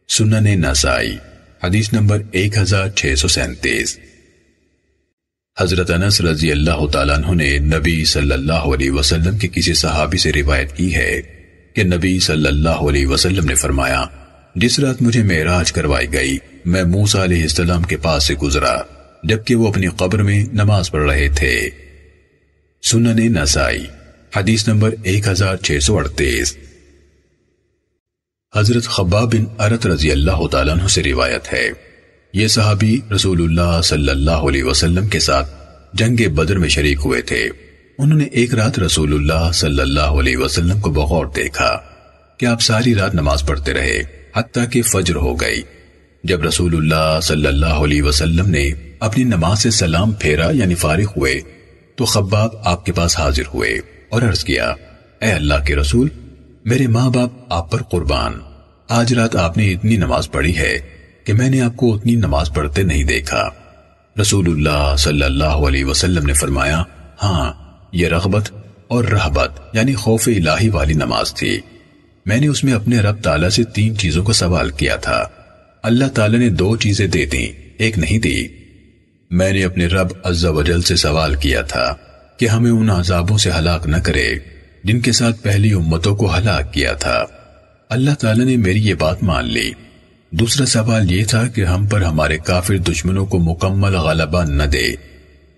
سنن نسائی حدیث نمبر 1637۔ حضرت انس رضی اللہ تعالیٰ عنہ نے نبی صلی اللہ علیہ وسلم کے کسی صحابی سے روایت کی ہے کہ نبی صلی اللہ علیہ وسلم نے فرمایا، جس رات مجھے معراج کروائی گئی، میں موسیٰ علیہ السلام کے پاس سے گزرا جبکہ وہ اپنی قبر میں نماز پڑھ رہے تھے۔ سنن نسائی حدیث نمبر 1638۔ حضرت خباب بن ارت رضی اللہ تعالیٰ عنہ سے روایت ہے، یہ صحابی رسول اللہ صلی اللہ علیہ وسلم کے ساتھ جنگ بدر میں شریک ہوئے تھے۔ انہوں نے ایک رات رسول اللہ صلی اللہ علیہ وسلم کو بغور دیکھا کہ آپ ساری رات نماز پڑھتے رہے حتیٰ کہ فجر ہو گئی۔ جب رسول اللہ صلی اللہ علیہ وسلم نے اپنی نماز سے سلام پھیرا یعنی فارغ ہوئے تو خباب آپ کے پاس حاضر ہوئے اور عرض کیا، اے اللہ کے رسول، میرے ماں باپ آپ پر قربان، آج رات آپ نے اتنی نماز پڑھی ہے کہ میں نے آپ کو اتنی نماز پڑھتے نہیں دیکھا۔ رسول اللہ صلی اللہ علیہ وسلم نے فرمایا، ہاں، یہ رغبت اور رہبت یعنی خوف الہی والی نماز تھی۔ میں نے اس میں اپنے رب تعالیٰ سے 3 چیزوں کو سوال کیا تھا، اللہ تعالیٰ نے 2 چیزیں دے دیں، ایک نہیں دی۔ میں نے اپنے رب عز و جل سے سوال کیا تھا کہ ہمیں ان عذابوں سے ہلاک نہ کرے جن کے ساتھ پہلی امتوں کو ہلاک کیا تھا۔ اللہ تعالیٰ نے میری یہ بات مان لی۔ دوسرا سوال یہ تھا کہ ہم پر ہمارے کافر دشمنوں کو مکمل غلبہ نہ دے۔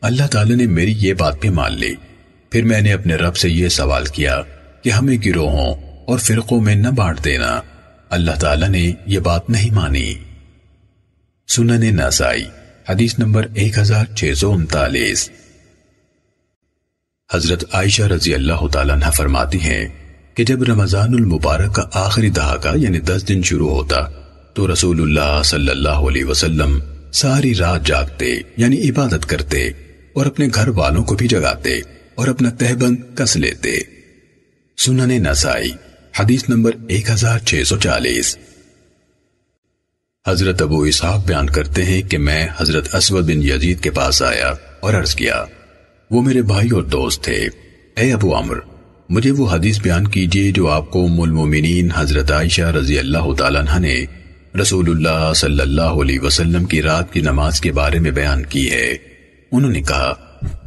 اللہ تعالیٰ نے میری یہ بات بھی مان لی۔ پھر میں نے اپنے رب سے یہ سوال کیا کہ ہمیں گروہوں اور فرقوں میں نہ بانٹ دینا۔ اللہ تعالیٰ نے یہ بات نہیں مانی۔ سنن نسائی حدیث نمبر 1639۔ حضرت عائشہ رضی اللہ تعالیٰ عنہ فرماتی ہیں کہ جب رمضان المبارک کا آخری دھاگا یعنی 10 دن شروع ہوتا تو رسول اللہ صلی اللہ علیہ وسلم ساری رات جاگتے یعنی عبادت کرتے اور اپنے گھر والوں کو بھی جگاتے اور اپنا تہبند کس لیتے۔ سنن نسائی حدیث نمبر 1640۔ حضرت ابو اسحاق بیان کرتے ہیں کہ میں حضرت اسود بن یزید کے پاس آیا اور عرض کیا، وہ میرے بھائی اور دوست تھے، اے ابو عمر، مجھے وہ حدیث بیان کیجئے جو آپ کو ام المومنین حضرت عائشہ رضی اللہ تعالیٰ عنہ نے رسول اللہ صلی اللہ علیہ وسلم کی رات کی نماز کے بارے میں بیان کی ہے۔ انہوں نے کہا،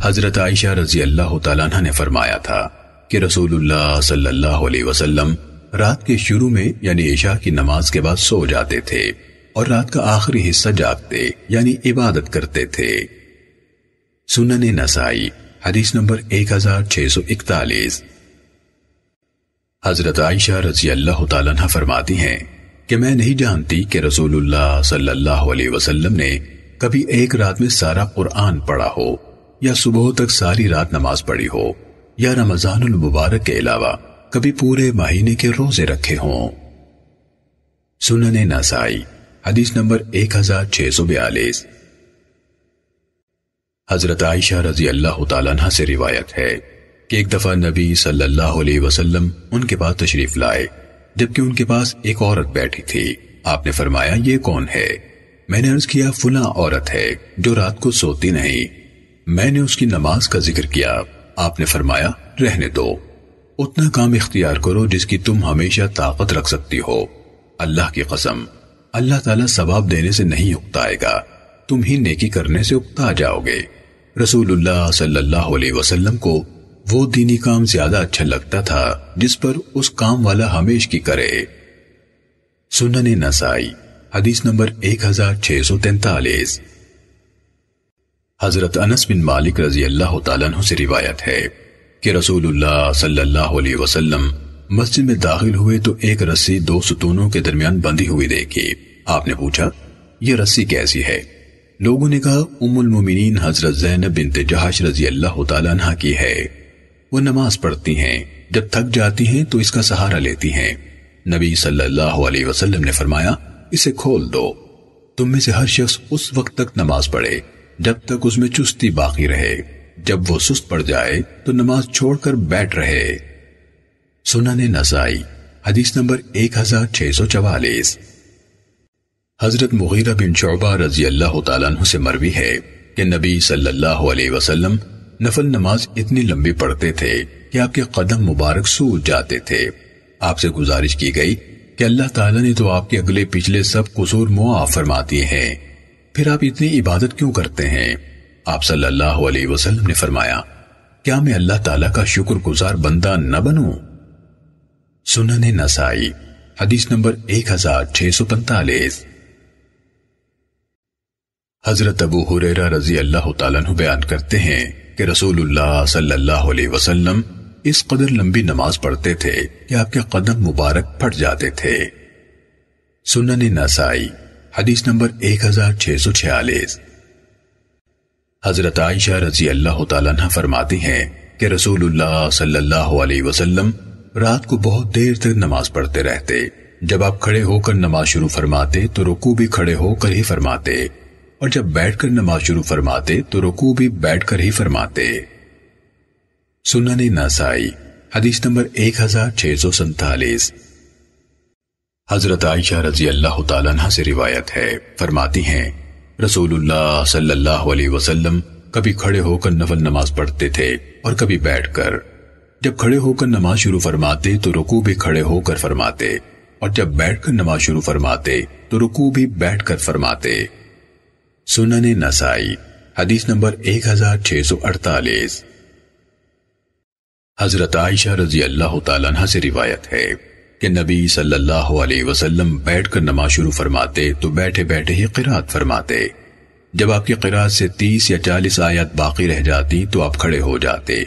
حضرت عائشہ رضی اللہ تعالیٰ عنہ نے فرمایا تھا کہ رسول اللہ صلی اللہ علیہ وسلم رات کے شروع میں یعنی عشاء کی نماز کے بعد سو جاتے تھے اور رات کا آخری حصہ جاگتے یعنی عبادت کرتے تھے۔ سنن نسائی حدیث نمبر 1641۔ حضرت عائشہ رضی اللہ تعالیٰ عنہ فرماتی ہیں کہ میں نہیں جانتی کہ رسول اللہ صلی اللہ علیہ وسلم نے کبھی ایک رات میں سارا قرآن پڑھا ہو یا صبح تک ساری رات نماز پڑھی ہو یا رمضان المبارک کے علاوہ کبھی پورے مہینے کے روزے رکھے ہوں۔ سنن نسائی حدیث نمبر 1642۔ حضرت عائشہ رضی اللہ تعالیٰ عنہ سے روایت ہے کہ ایک دفعہ نبی صلی اللہ علیہ وسلم ان کے پاس تشریف لائے جبکہ ان کے پاس ایک عورت بیٹھی تھی۔ آپ نے فرمایا، یہ کون ہے؟ میں نے عرض کیا، فلاں عورت ہے جو رات کو سوتی نہیں۔ میں نے اس کی نماز کا ذکر کیا۔ آپ نے فرمایا، رہنے دو، اتنا کام اختیار کرو جس کی تم ہمیشہ طاقت رکھ سکتی ہو۔ اللہ کی قسم، اللہ تعالیٰ ثواب دینے سے نہیں اکتائے گا، تم ہی نیکی کرنے سے اکتا جاؤ گے۔ رسول اللہ صلی اللہ علیہ وسلم کو وہ دینی کام زیادہ اچھا لگتا تھا جس پر اس کام والا ہمیش کی کرے۔ سنن نسائی حدیث نمبر 1643۔ حضرت انس بن مالک رضی اللہ تعالیٰ عنہ سے روایت ہے کہ رسول اللہ صلی اللہ علیہ وسلم مسجد میں داخل ہوئے تو ایک رسی دو ستونوں کے درمیان بندھی ہوئی دیکھی۔ آپ نے پوچھا، یہ رسی کیسی ہے؟ لوگوں نے کہا، ام المومنین حضرت زینب بنت جہش رضی اللہ تعالیٰ عنہ کی ہے، وہ نماز پڑھتی ہیں، جب تھک جاتی ہیں تو اس کا سہارا لیتی ہیں۔ نبی صلی اللہ علیہ وسلم نے فرمایا، اسے کھول دو، تم میں سے ہر شخص اس وقت تک نماز پڑھے جب تک اس میں چستی باقی رہے، جب وہ سست پڑ جائے تو نماز چھوڑ کر بیٹھ رہے۔ سنن نسائی حدیث نمبر 1644۔ حضرت مغیرہ بن شعبہ رضی اللہ تعالیٰ عنہ سے مروی ہے کہ نبی صلی اللہ علیہ وسلم نفل نماز اتنی لمبی پڑھتے تھے کہ آپ کے قدم مبارک سوج جاتے تھے۔ آپ سے گزارش کی گئی کہ اللہ تعالیٰ نے تو آپ کے اگلے پچھلے سب قصور معاف فرما دیے ہیں، پھر آپ اتنی عبادت کیوں کرتے ہیں؟ آپ صلی اللہ علیہ وسلم نے فرمایا، کیا میں اللہ تعالیٰ کا شکر گزار بندہ نہ بنوں؟ سنن نسائی حدیث نمبر 1645۔ حضرت ابو ہریرہ رضی اللہ تعالیٰ عنہ بیان کرتے ہیں کہ رسول اللہ صلی اللہ علیہ وسلم اس قدر لمبی نماز پڑھتے تھے کہ آپ کے قدم مبارک پھٹ جاتے تھے۔ سنن نسائی حدیث نمبر 1646۔ حضرت عائشہ رضی اللہ تعالیٰ عنہ فرماتی ہیں کہ رسول اللہ صلی اللہ علیہ وسلم رات کو بہت دیر تک نماز پڑھتے رہتے، جب آپ کھڑے ہو کر نماز شروع فرماتے تو رکوع بھی کھڑے ہو کر ہی فرماتے، اور جب بیٹھ کر نماز شروع فرماتے تو رکوع بھی بیٹھ کر ہی فرماتے۔ سنن نسائی حدیث نمبر 1647۔ حضرت عائشہ رضی اللہ تعالیٰ عنہ سے روایت ہے، فرماتی ہیں رسول اللہ صلی اللہ علیہ وسلم کبھی کھڑے ہو کر نفل نماز پڑھتے تھے اور کبھی بیٹھ کر۔ جب کھڑے ہو کر نماز شروع فرماتے تو رکوع بھی کھڑے ہو کر فرماتے، اور جب بیٹھ کر نماز شروع فرماتے تو رکوع بھی بیٹھ کر فرماتے۔ سنن نسائی حدیث نمبر 1648۔ حضرت عائشہ رضی اللہ تعالیٰ عنہ سے روایت ہے کہ نبی صلی اللہ علیہ وسلم بیٹھ کر نماز شروع فرماتے تو بیٹھے بیٹھے ہی قرات فرماتے، جب آپ کی قرات سے 30 یا 40 آیات باقی رہ جاتی تو آپ کھڑے ہو جاتے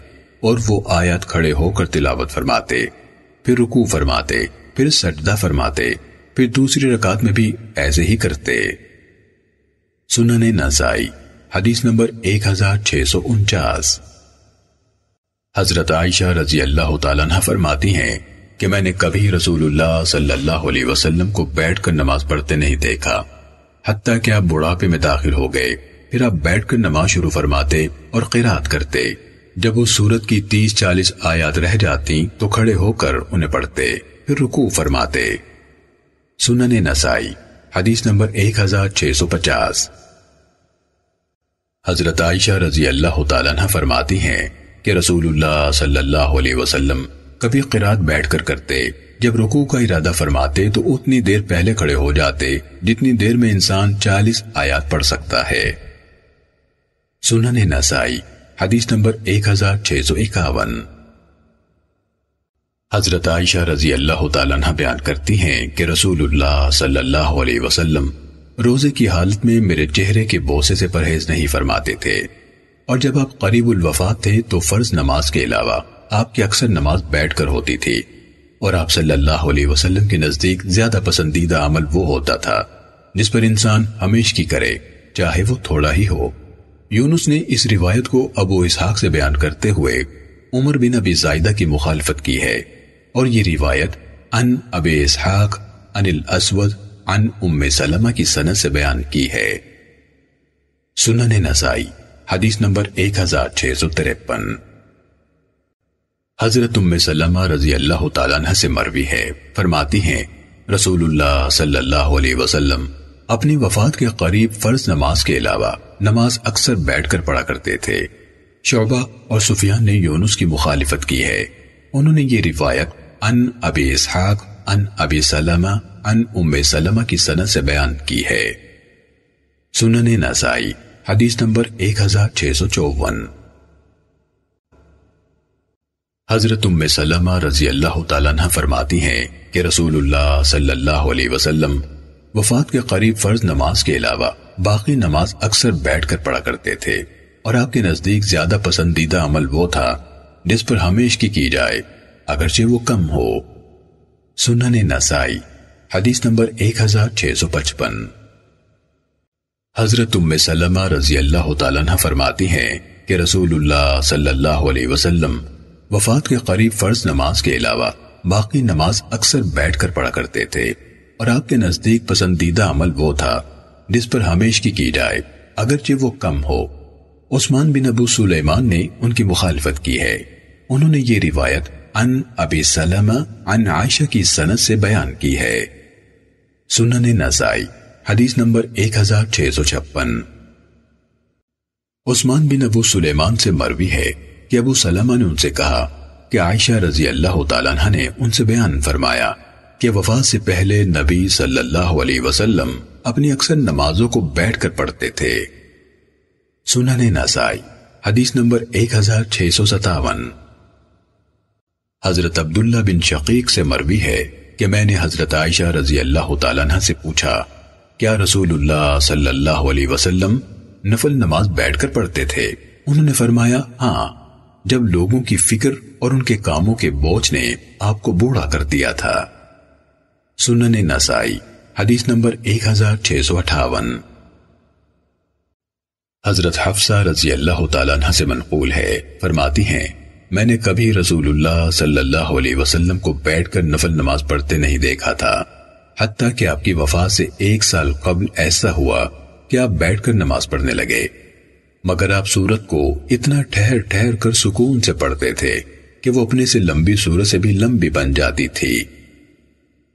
اور وہ آیات کھڑے ہو کر تلاوت فرماتے، پھر رکوع فرماتے، پھر سجدہ فرماتے، پھر دوسری رکعت میں بھی ایسے ہی کرتے۔ سنن نسائی حدیث نمبر 1649۔ حضرت عائشہ رضی اللہ تعالیٰ عنہ فرماتی ہیں کہ میں نے کبھی رسول اللہ صلی اللہ علیہ وسلم کو بیٹھ کر نماز پڑھتے نہیں دیکھا، حتیٰ کہ آپ بڑھاپے میں داخل ہو گئے، پھر آپ بیٹھ کر نماز شروع فرماتے اور قرات کرتے، جب اس سورت کی 30-40 آیات رہ جاتی تو کھڑے ہو کر انہیں پڑھتے، پھر رکوع فرماتے۔ سنن نسائی حدیث نمبر 1650۔ حضرت عائشہ رضی اللہ تعالیٰ عنہ فرماتی ہیں کہ رسول اللہ صلی اللہ علیہ وسلم کبھی قرات بیٹھ کر کرتے، جب رکوع کا ارادہ فرماتے تو اتنی دیر پہلے کھڑے ہو جاتے جتنی دیر میں انسان 40 آیات پڑھ سکتا ہے۔ سنن نسائی حدیث نمبر 1651۔ حضرت عائشہ رضی اللہ تعالیٰ عنہ بیان کرتی ہیں کہ رسول اللہ صلی اللہ علیہ وسلم روزے کی حالت میں میرے چہرے کے بوسے سے پرہیز نہیں فرماتے تھے، اور جب آپ قریب الوفات تھے تو فرض نماز کے علاوہ آپ کی اکثر نماز بیٹھ کر ہوتی تھی، اور آپ صلی اللہ علیہ وسلم کے نزدیک زیادہ پسندیدہ عمل وہ ہوتا تھا جس پر انسان ہمیشہ کرے چاہے وہ تھوڑا ہی ہو۔ یونس نے اس روایت کو ابو اسحاق سے بیان کرتے ہوئے عمر بن ابی زائدہ کی مخالفت کی ہے، اور یہ روایت عن ابی اسحاق عن الاسود عن ام سلمہ کی سند سے بیان کی ہے۔ سنن نسائی حدیث نمبر 1653۔ حضرت ام سلمہ رضی اللہ تعالیٰ عنہ سے مروی ہے، فرماتی ہیں رسول اللہ صلی اللہ علیہ وسلم اپنی وفات کے قریب فرض نماز کے علاوہ نماز اکثر بیٹھ کر پڑھا کرتے تھے۔ شعبہ اور سفیان نے یونس کی مخالفت کی ہے، انہوں نے یہ روایت عن ابی اسحاق عن ابی سلمہ عن ام سلمہ کی سند سے بیان کی ہے۔ سنن نسائی حدیث نمبر 1654۔ حضرت ام سلمہ رضی اللہ تعالیٰ عنہ فرماتی ہیں کہ رسول اللہ صلی اللہ علیہ وسلم وفات کے قریب فرض نماز کے علاوہ باقی نماز اکثر بیٹھ کر پڑھا کرتے تھے، اور آپ کے نزدیک زیادہ پسندیدہ عمل وہ تھا جس پر ہمیشہ کی جائے اگرچہ وہ کم ہو۔ سنن نسائی حدیث نمبر 1655۔ حضرت ام سلمہ رضی اللہ تعالیٰ عنہ فرماتی ہیں کہ رسول اللہ صلی اللہ علیہ وسلم وفات کے قریب فرض نماز کے علاوہ باقی نماز اکثر بیٹھ کر پڑھا کرتے تھے، اور آپ کے نزدیک پسندیدہ عمل وہ تھا جس پر ہمیشہ کی جائے اگرچہ وہ کم ہو۔ عثمان بن ابو سلیمان نے ان کی مخالفت کی ہے، انہوں نے یہ روایت عن ابی سلمہ عن عائشہ کی سند سے بیان کی ہے۔ سنن نسائی حدیث نمبر 1656۔ عثمان بن ابو سلیمان سے مروی ہے کہ ابو سلمہ نے ان سے کہا کہ عائشہ رضی اللہ تعالیٰ عنہ نے ان سے بیان فرمایا کہ وفات سے پہلے نبی صلی اللہ علیہ وسلم اپنی اکثر نمازوں کو بیٹھ کر پڑھتے تھے۔ سنن نسائی حدیث نمبر 1657۔ حضرت عبداللہ بن شقیق سے مروی ہے کہ میں نے حضرت عائشہ رضی اللہ تعالیٰ عنہ سے پوچھا کیا رسول اللہ صلی اللہ علیہ وسلم نفل نماز بیٹھ کر پڑھتے تھے؟ انہوں نے فرمایا ہاں، جب لوگوں کی فکر اور ان کے کاموں کے بوجھ نے آپ کو بوڑھا کر دیا تھا۔ سنن نسائی حدیث نمبر 1658۔ حضرت حفصہ رضی اللہ تعالیٰ عنہ سے منقول ہے، فرماتی ہیں میں نے کبھی رسول اللہ صلی اللہ علیہ وسلم کو بیٹھ کر نفل نماز پڑھتے نہیں دیکھا تھا، حتیٰ کہ آپ کی وفات سے 1 سال قبل ایسا ہوا کہ آپ بیٹھ کر نماز پڑھنے لگے، مگر آپ سورت کو اتنا ٹھہر ٹھہر کر سکون سے پڑھتے تھے کہ وہ اپنے سے لمبی سورت سے بھی لمبی بن جاتی تھی۔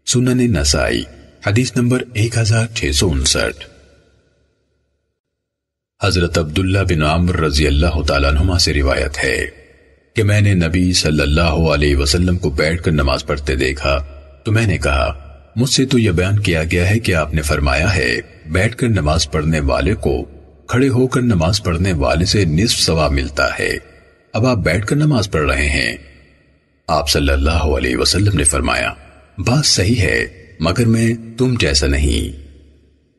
سنن نسائی حدیث نمبر 1659۔ حضرت عبداللہ بن عمر رضی اللہ تعالیٰ عنہما سے روایت ہے کہ میں نے نبی صلی اللہ علیہ وسلم کو بیٹھ کر نماز پڑھتے دیکھا تو میں نے کہا مجھ سے تو یہ بیان کیا گیا ہے کہ آپ نے فرمایا ہے بیٹھ کر نماز پڑھنے والے کو کھڑے ہو کر نماز پڑھنے والے سے نصف ثواب ملتا ہے، اب آپ بیٹھ کر نماز پڑھ رہے ہیں۔ آپ صلی اللہ علیہ وسلم نے فرمایا بات صحیح ہے مگر میں تم جیسا نہیں۔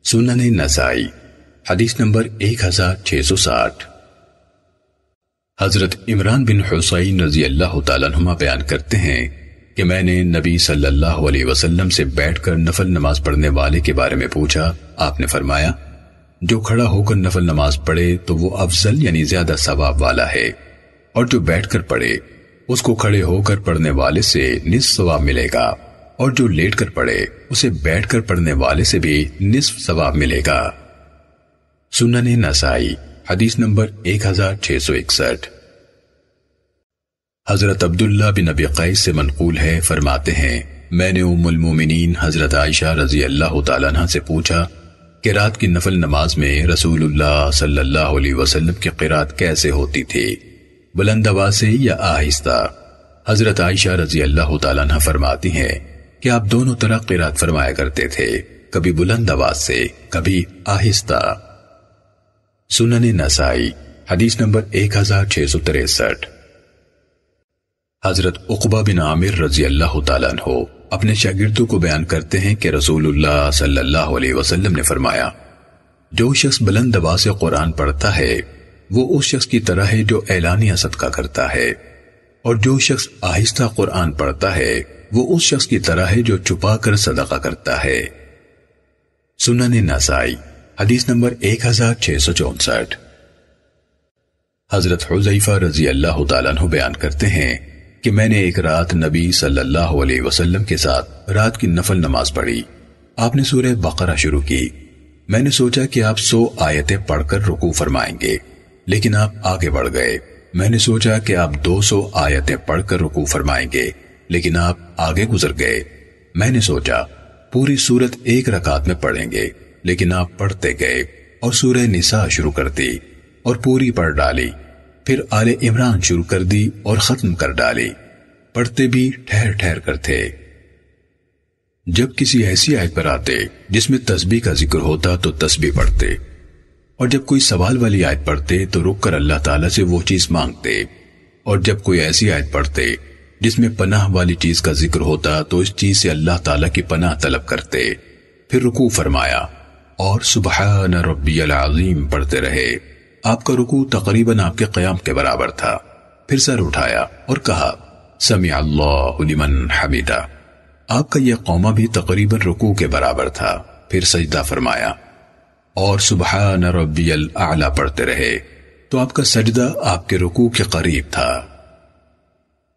سنن نسائی حدیث نمبر 1660۔ حضرت عمران بن حسین رضی اللہ تعالیٰ عنہما بیان کرتے ہیں کہ میں نے نبی صلی اللہ علیہ وسلم سے بیٹھ کر نفل نماز پڑھنے والے کے بارے میں پوچھا، آپ نے فرمایا جو کھڑا ہو کر نفل نماز پڑھے تو وہ افضل یعنی زیادہ ثواب والا ہے، اور جو بیٹھ کر پڑھے اس کو کھڑے ہو کر پڑھنے والے سے نصف ثواب ملے گا، اور جو لیٹ کر پڑھے اسے بیٹھ کر پڑھنے والے سے بھی نصف ثواب ملے گا۔ سنن نسائی حدیث نمبر 1661۔ حضرت عبداللہ بن ابی قیس سے منقول ہے، فرماتے ہیں میں نے ام المومنین حضرت عائشہ رضی اللہ تعالیٰ عنہ سے پوچھا کہ رات کی نفل نماز میں رسول اللہ صلی اللہ علیہ وسلم کی قرات کیسے ہوتی تھی، بلند آواز سے یا آہستہ؟ حضرت عائشہ رضی اللہ تعالیٰ عنہ فرماتی ہیں کہ آپ دونوں طرح قرات فرمایا کرتے تھے، کبھی بلند آواز سے، کبھی آہستہ۔ سنن نسائی حدیث نمبر 1663۔ حضرت عقبہ بن عامر رضی اللہ تعالیٰ عنہ اپنے شاگردوں کو بیان کرتے ہیں کہ رسول اللہ صلی اللہ علیہ وسلم نے فرمایا، جو شخص بلند آواز سے قرآن پڑھتا ہے وہ اس شخص کی طرح ہے جو اعلانیہ صدقہ کرتا ہے، اور جو شخص آہستہ قرآن پڑھتا ہے وہ اس شخص کی طرح ہے جو چھپا کر صدقہ کرتا ہے۔ سنن نسائی حدیث نمبر 1664۔ حضرت حذیفہ رضی اللہ تعالیٰ عنہ بیان کرتے ہیں کہ میں نے ایک رات نبی صلی اللہ علیہ وسلم کے ساتھ رات کی نفل نماز پڑھی۔ آپ نے سورہ بقرہ شروع کی۔ میں نے سوچا کہ آپ 100 آیتیں پڑھ کر رکوع فرمائیں گے، لیکن آپ آگے بڑھ گئے۔ میں نے سوچا کہ آپ 200 آیتیں پڑھ کر رکوع فرمائیں گے، لیکن آپ آگے گزر گئے۔ میں نے سوچا پوری سورت ایک رکعت میں پڑھیں گے، لیکن آپ پڑھتے گئے اور سورہ نساء شروع کر دی اور پوری پڑھ ڈالی، پھر آل عمران شروع کر دی اور ختم کر ڈالی، پڑھتے بھی ٹھہر ٹھہر کر تھے۔ جب کسی ایسی آیت پر آتے جس میں تسبیح کا ذکر ہوتا تو تسبیح پڑھتے، اور جب کوئی سوال والی آیت پڑھتے تو رک کر اللہ تعالیٰ سے وہ چیز مانگتے، اور جب کوئی ایسی آیت پڑھتے جس میں پناہ والی چیز کا ذکر ہوتا تو اس چیز سے اللہ تعالیٰ کی پناہ طلب کرتے، پھر رکوع فرمایا اور سبحان ربی العظیم پڑھتے رہے۔ آپ کا رکوع تقریباً آپ کے قیام کے برابر تھا۔ پھر سر اٹھایا اور کہا سمع اللہ لمن حمیدہ۔ آپ کا یہ قومہ بھی تقریباً رکوع کے برابر تھا۔ پھر سجدہ فرمایا اور سبحان ربی الاعلی پڑھتے رہے تو آپ کا سجدہ آپ کے رکوع کے قریب تھا۔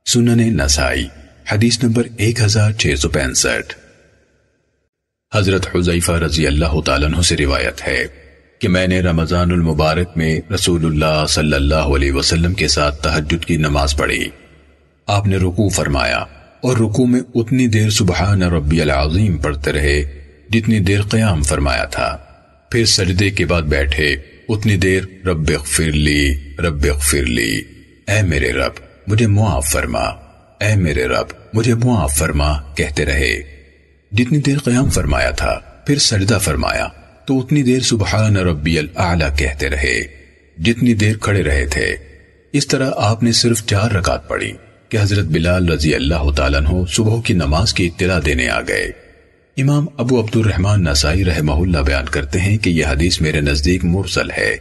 سنن نسائی حدیث نمبر 1665۔ حضرت حذیفہ رضی اللہ تعالیٰ عنہ سے روایت ہے کہ میں نے رمضان المبارک میں رسول اللہ صلی اللہ علیہ وسلم کے ساتھ تہجد کی نماز پڑھی۔ آپ نے رکوع فرمایا اور رکوع میں اتنی دیر سبحان ربی العظیم پڑھتے رہے جتنی دیر قیام فرمایا تھا، پھر سجدے کے بعد بیٹھے اتنی دیر رب اغفر لی، اے میرے رب مجھے معاف فرما، اے میرے رب مجھے معاف فرما کہتے رہے۔ جتنی دیر قیام فرمایا تھا پھر سجدہ فرمایا تو اتنی دیر سبحان ربی الاعلی کہتے رہے جتنی دیر کھڑے رہے تھے۔ اس طرح آپ نے صرف 4 رکعت پڑھی کہ حضرت بلال رضی اللہ تعالیٰ عنہ صبح کی نماز کی اطلاع دینے آ گئے۔ امام ابو عبد الرحمن نسائی رحمہ اللہ بیان کرتے ہیں کہ یہ حدیث میرے نزدیک مرسل ہے۔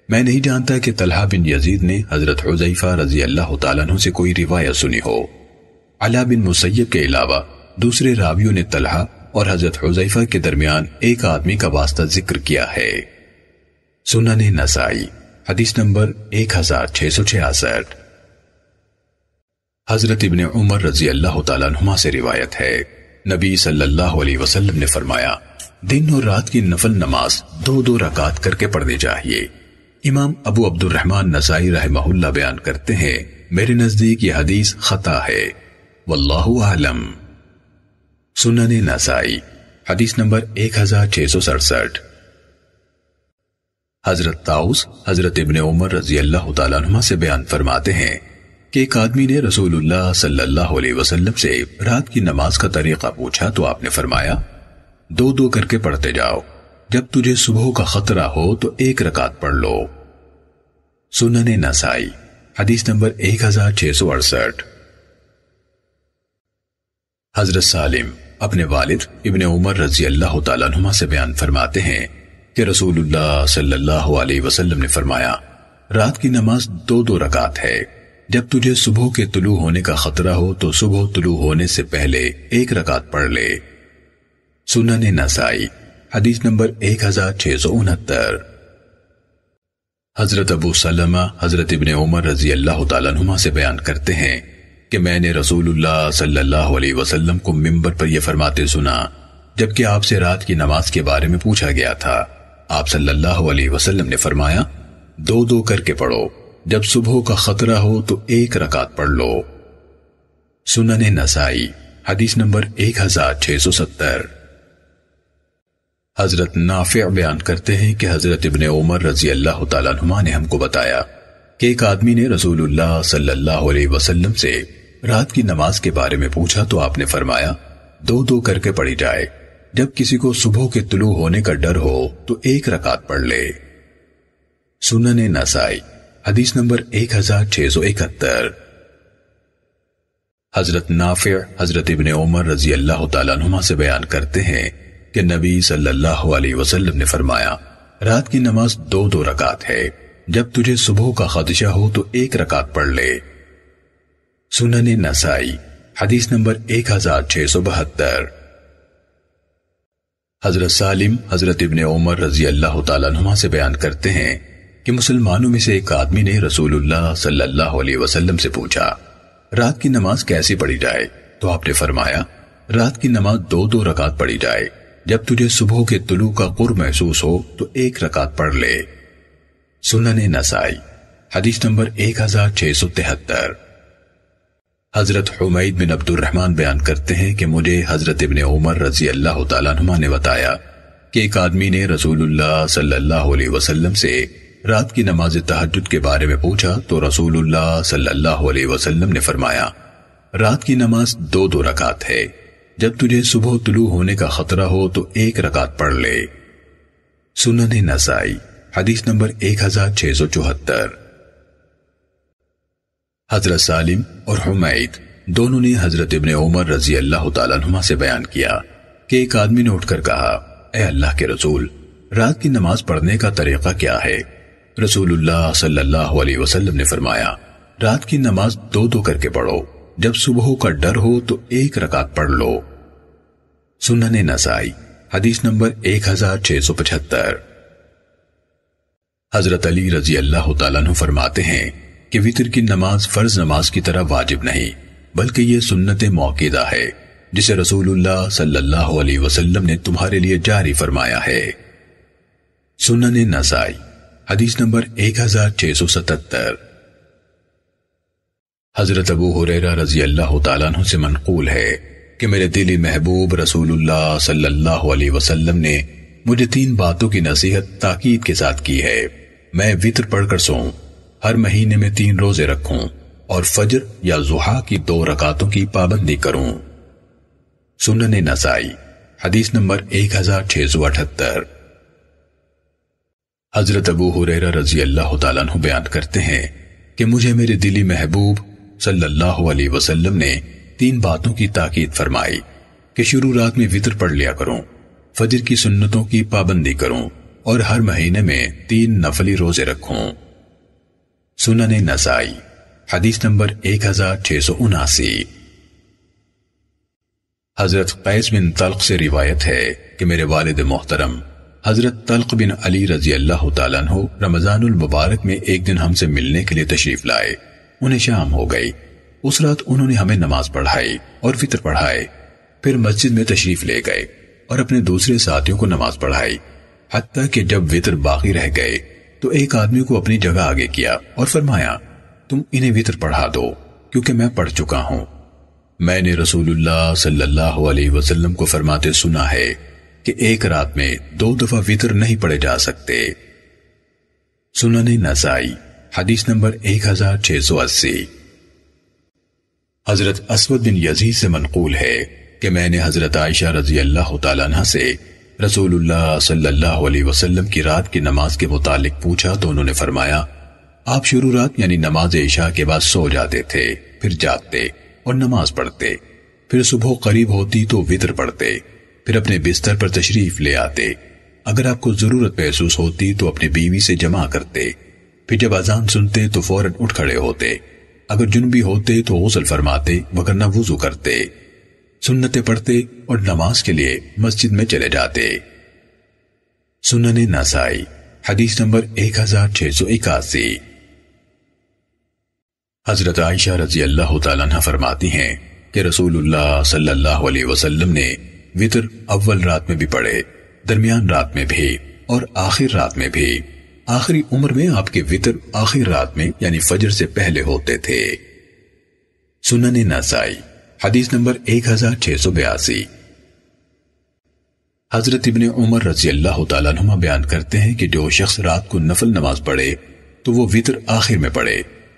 میں نہیں جانتا کہ طلحہ بن یزید نے حضرت حذیفہ رضی اللہ تعالیٰ عنہ سے کوئی روایت سنی ہو۔ علا بن مسیب کے علاوہ دوسرے راویوں نے طلحہ اور حضرت حذیفہ کے درمیان ایک آدمی کا واسطہ ذکر کیا ہے۔ سنن نسائی حدیث نمبر 1666۔ حضرت ابن عمر رضی اللہ تعالیٰ عنہما سے روایت ہے، نبی صلی اللہ علیہ وسلم نے فرمایا دن اور رات کی نفل نماز 2 رکعت کر کے پڑھنی چاہیے۔ امام ابو عبد الرحمن نسائی رحمہ اللہ بیان کرتے ہیں میرے نزدیک یہ حدیث خطا ہے، واللہ اعلم۔ سنن نسائی حدیث نمبر 1667۔ حضرت طاؤس حضرت ابن عمر رضی اللہ تعالیٰ عنہ سے بیان فرماتے ہیں کہ ایک آدمی نے رسول اللہ صلی اللہ علیہ وسلم سے رات کی نماز کا طریقہ پوچھا تو آپ نے فرمایا 2 کر کے پڑھتے جاؤ، جب تجھے صبح کا خطرہ ہو تو 1 رکعت پڑھ لو۔ سنن نسائی حدیث نمبر 1668۔ حضرت سالم اپنے والد ابن عمر رضی اللہ تعالیٰ عنہ سے بیان فرماتے ہیں کہ رسول اللہ صلی اللہ علیہ وسلم نے فرمایا رات کی نماز 2 رکعت ہے، جب تجھے صبح کے طلوع ہونے کا خطرہ ہو تو صبح طلوع ہونے سے پہلے 1 رکعت پڑھ لے۔ سنن نسائی حدیث نمبر 1669۔ حضرت ابو سلمہ حضرت ابن عمر رضی اللہ تعالیٰ عنہ سے بیان کرتے ہیں کہ میں نے رسول اللہ صلی اللہ علیہ وسلم کو منبر پر یہ فرماتے سنا جبکہ آپ سے رات کی نماز کے بارے میں پوچھا گیا تھا۔ آپ صلی اللہ علیہ وسلم نے فرمایا 2 کر کے پڑھو، جب صبح کا خطرہ ہو تو 1 رکعت پڑھ لو۔ سنن نسائی حدیث نمبر 1670۔ حضرت نافع بیان کرتے ہیں کہ حضرت ابن عمر رضی اللہ تعالیٰ عنہما نے ہم کو بتایا کہ ایک آدمی نے رسول اللہ صلی اللہ علیہ وسلم سے رات کی نماز کے بارے میں پوچھا تو آپ نے فرمایا 2 کر کے پڑھی جائے، جب کسی کو صبح کے طلوع ہونے کا ڈر ہو تو 1 رکعت پڑھ لے۔ سنن نسائی حدیث نمبر 1671۔ حضرت نافع حضرت ابن عمر رضی اللہ تعالیٰ عنہما سے بیان کرتے ہیں کہ نبی صلی اللہ علیہ وسلم نے فرمایا رات کی نماز 2 رکعت ہے، جب تجھے صبح کا خدشہ ہو تو 1 رکعت پڑھ لے۔ سنن نسائی حدیث نمبر 1672۔ حضرت سالم حضرت ابن عمر رضی اللہ تعالیٰ عنہما سے بیان کرتے ہیں کہ مسلمانوں میں سے ایک آدمی نے رسول اللہ صلی اللہ علیہ وسلم سے پوچھا رات کی نماز کیسی پڑھی جائے؟ تو آپ نے فرمایا رات کی نماز 2 رکعت پڑھی جائے، جب تجھے صبح کے طلوع کا قرب محسوس ہو تو 1 رکعت پڑھ لے۔ سنن نسائی حدیث نمبر 1673۔ حضرت حمید بن عبد الرحمن بیان کرتے ہیں کہ مجھے حضرت ابن عمر رضی اللہ تعالیٰ عنہما نے بتایا کہ ایک آدمی نے رسول اللہ صلی اللہ علیہ وسلم سے رات کی نماز تہجد کے بارے میں پوچھا تو رسول اللہ صلی اللہ علیہ وسلم نے فرمایا رات کی نماز 2 رکعت ہے، جب تجھے صبح طلوع ہونے کا خطرہ ہو تو 1 رکعت پڑھ لے۔ سنن نسائی حدیث نمبر 1674۔ حضرت سالم اور حمید دونوں نے حضرت ابن عمر رضی اللہ تعالیٰ عنہما سے بیان کیا کہ ایک آدمی نے اٹھ کر کہا اے اللہ کے رسول، رات کی نماز پڑھنے کا طریقہ کیا ہے؟ رسول اللہ صلی اللہ علیہ وسلم نے فرمایا رات کی نماز 2 کر کے پڑھو، جب صبح کا ڈر ہو تو 1 رکعت پڑھ لو۔ سنن نسائی حدیث نمبر 1675۔ حضرت علی رضی اللہ تعالیٰ عنہ فرماتے ہیں کہ وتر کی نماز فرض نماز کی طرح واجب نہیں، بلکہ یہ سنت موقدہ ہے جسے رسول اللہ صلی اللہ علیہ وسلم نے تمہارے لیے جاری فرمایا ہے۔ سنن نسائی حدیث نمبر 1677۔ حضرت ابو ہریرہ رضی اللہ تعالیٰ عنہ سے منقول ہے کہ میرے دلی محبوب رسول اللہ صلی اللہ علیہ وسلم نے مجھے 3 باتوں کی نصیحت تاکید کے ساتھ کی ہے۔ میں وتر پڑھ کر سوؤں، ہر مہینے میں 3 روزے رکھوں اور فجر یا ضحیٰ کی 2 رکعتوں کی پابندی کروں۔ سنن نسائی حدیث نمبر 1678۔ حضرت ابو ہریرہ رضی اللہ تعالیٰ عنہ بیان کرتے ہیں کہ مجھے میرے دلی محبوب صلی اللہ علیہ وسلم نے 3 باتوں کی تاکید فرمائی کہ شروع رات میں وتر پڑھ لیا کروں، فجر کی سنتوں کی پابندی کروں اور ہر مہینے میں 3 نفلی روزے رکھوں۔ سنن نسائی حدیث نمبر 1679۔ حضرت قیس بن طلق سے روایت ہے کہ میرے والد محترم حضرت طلق بن علی رضی اللہ تعالیٰ عنہ رمضان المبارک میں ایک دن ہم سے ملنے کے لیے تشریف لائے۔ انہیں شام ہو گئی۔ اس رات انہوں نے ہمیں نماز پڑھائی اور فطر پڑھائے، پھر مسجد میں تشریف لے گئے اور اپنے دوسرے ساتھیوں کو نماز پڑھائی، حتیٰ کہ جب وطر باقی رہ گئے تو ایک آدمی کو اپنی جگہ آگے کیا اور فرمایا تم انہیں وطر پڑھا دو کیونکہ میں پڑھ چکا ہوں۔ میں نے رسول اللہ صلی اللہ علیہ وسلم کو فرماتے سنا ہے کہ ایک رات میں 2 دفعہ وطر نہیں پڑھے جا سکتے۔ سنن نسائی حدیث نمبر 1680۔ حضرت اسود بن یزید سے منقول ہے کہ میں نے حضرت عائشہ رضی اللہ تعالیٰ عنہ سے رسول اللہ صلی اللہ علیہ وسلم کی رات کی نماز کے متعلق پوچھا تو انہوں نے فرمایا آپ شروع رات یعنی نماز عشاء کے بعد سو جاتے تھے، پھر جاگتے اور نماز پڑھتے، پھر صبح قریب ہوتی تو وطر پڑھتے، پھر اپنے بستر پر تشریف لے آتے، اگر آپ کو ضرورت محسوس ہوتی تو اپنی بیوی سے جمع کرتے، پھر جب اذان سنتے تو فوراً اٹھ کھڑے ہوتے، اگر جنبی ہوتے تو غسل فرماتے وگرنہ وضو کرتے، سنتیں پڑھتے اور نماز کے لیے مسجد میں چلے جاتے۔ سنن نسائی حدیث نمبر 1681۔ حضرت عائشہ رضی اللہ تعالیٰ عنہ فرماتی ہیں کہ رسول اللہ صلی اللہ علیہ وسلم نے وطر اول رات میں بھی پڑھے، درمیان رات میں بھی اور آخر رات میں بھی۔ آخری عمر میں آپ کے وطر آخر رات میں یعنی فجر سے پہلے ہوتے تھے۔ سنن نسائی حدیث نمبر 1682۔ حضرت ابن عمر رضی اللہ تعالیٰ عنہما بیان کرتے ہیں کہ جو شخص رات کو نفل نماز پڑھے تو وہ وطر آخر میں پڑھے،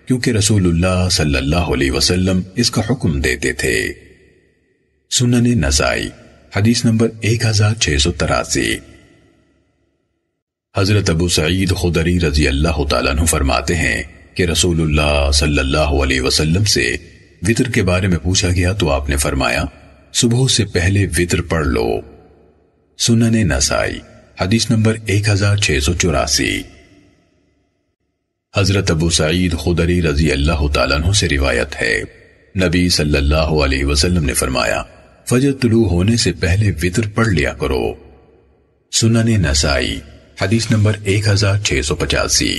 کیونکہ رسول اللہ صلی اللہ علیہ وسلم اس کا حکم دیتے تھے۔ سنن نسائی حدیث نمبر 1683۔ حضرت ابو سعید خدری رضی اللہ تعالیٰ عنہ فرماتے ہیں کہ رسول اللہ صلی اللہ علیہ وسلم سے وطر کے بارے میں پوچھا گیا تو آپ نے فرمایا صبح سے پہلے وطر پڑھ لو۔ سنن نسائی حدیث نمبر 1684۔ حضرت ابو سعید خدری رضی اللہ تعالیٰ عنہ سے روایت ہے، نبی صلی اللہ علیہ وسلم نے فرمایا فجر طلوع ہونے سے پہلے وطر پڑھ لیا کرو۔ سنن نسائی حدیث نمبر 1685۔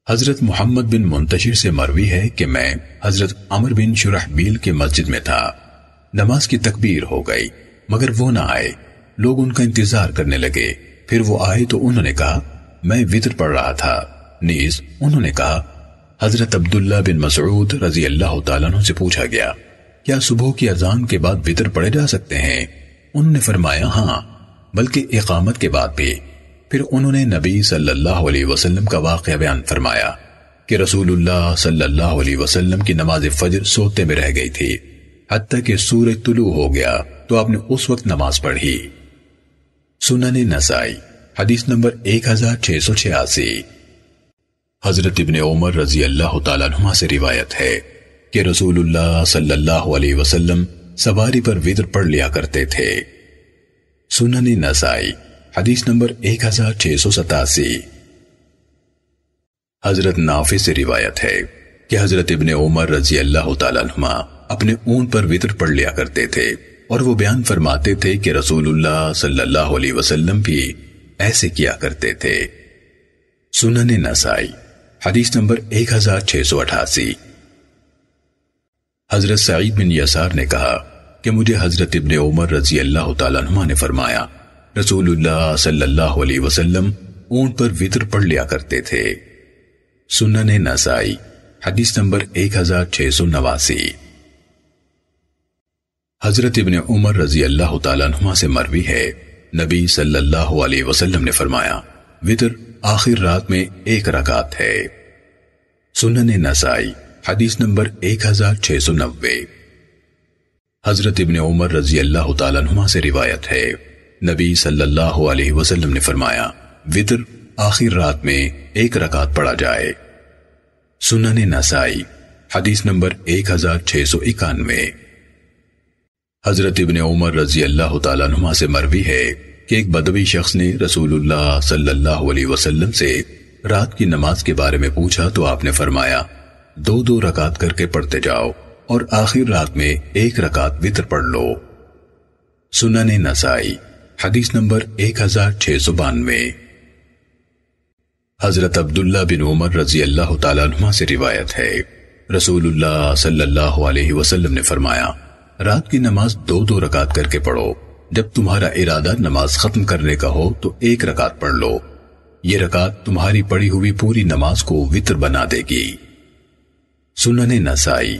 حضرت محمد بن منتشر سے مروی ہے کہ میں حضرت عمر بن شرحبیل کے مسجد میں تھا، نماز کی تکبیر ہو گئی مگر وہ نہ آئے، لوگ ان کا انتظار کرنے لگے، پھر وہ آئے تو انہوں نے کہا میں وطر پڑھ رہا تھا، نیز انہوں نے کہا حضرت عبداللہ بن مسعود رضی اللہ تعالیٰ عنہ سے پوچھا گیا کیا صبح کی اذان کے بعد وطر پڑھے جا سکتے ہیں؟ انہوں نے فرمایا ہاں، بلکہ اقامت کے بعد بھی۔ پھر انہوں نے نبی صلی اللہ علیہ وسلم کا واقعہ بیان فرمایا کہ رسول اللہ صلی اللہ علیہ وسلم کی نماز فجر سوتے میں رہ گئی تھی، حتیٰ کہ سورج طلوع ہو گیا تو آپ نے اس وقت نماز پڑھی۔ سنن نسائی حدیث نمبر 1686۔ حضرت ابن عمر رضی اللہ تعالیٰ عنہ سے روایت ہے کہ رسول اللہ صلی اللہ علیہ وسلم سواری پر وطر پڑھ لیا کرتے تھے۔ سنن نسائی حدیث نمبر 1687۔ حضرت نافع سے روایت ہے کہ حضرت ابن عمر رضی اللہ تعالیٰ عنہ اپنے اونٹ پر وطر پڑھ لیا کرتے تھے، اور وہ بیان فرماتے تھے کہ رسول اللہ صلی اللہ علیہ وسلم بھی ایسے کیا کرتے تھے۔ سنن نسائی حدیث نمبر 1688۔ حضرت سعید بن یسار نے کہا کہ مجھے حضرت ابن عمر رضی اللہ تعالیٰ عنہ نے فرمایا رسول اللہ صلی اللہ علیہ وسلم اونٹ پر وطر پڑھ لیا کرتے تھے۔ سنن نسائی حدیث نمبر 1689۔ حضرت ابن عمر رضی اللہ تعالیٰ عنہ سے مروی ہے، نبی صلی اللہ علیہ وسلم نے فرمایا وطر آخر رات میں 1 رکعت ہے۔ سنن نسائی حدیث نمبر 1690۔ حضرت ابن عمر رضی اللہ تعالیٰ عنہ سے روایت ہے، نبی صلی اللہ علیہ وسلم نے فرمایا وطر آخر رات میں 1 رکعت پڑھا جائے۔ سنن نسائی حدیث نمبر 1691۔ حضرت ابن عمر رضی اللہ تعالیٰ عنہ سے مروی ہے کہ ایک بدوی شخص نے رسول اللہ صلی اللہ علیہ وسلم سے رات کی نماز کے بارے میں پوچھا تو آپ نے فرمایا 2 رکعت کر کے پڑھتے جاؤ اور آخر رات میں 1 رکعت وطر پڑھ لو۔ سنن نسائی حدیث نمبر 1692۔ حضرت عبداللہ بن عمر رضی اللہ تعالیٰ عنہ سے روایت ہے، رسول اللہ صلی اللہ علیہ وسلم نے فرمایا رات کی نماز 2 رکعت کر کے پڑھو، جب تمہارا ارادہ نماز ختم کرنے کا ہو تو 1 رکعت پڑھ لو، یہ رکعت تمہاری پڑھی ہوئی پوری نماز کو وطر بنا دے گی۔ سنن نسائی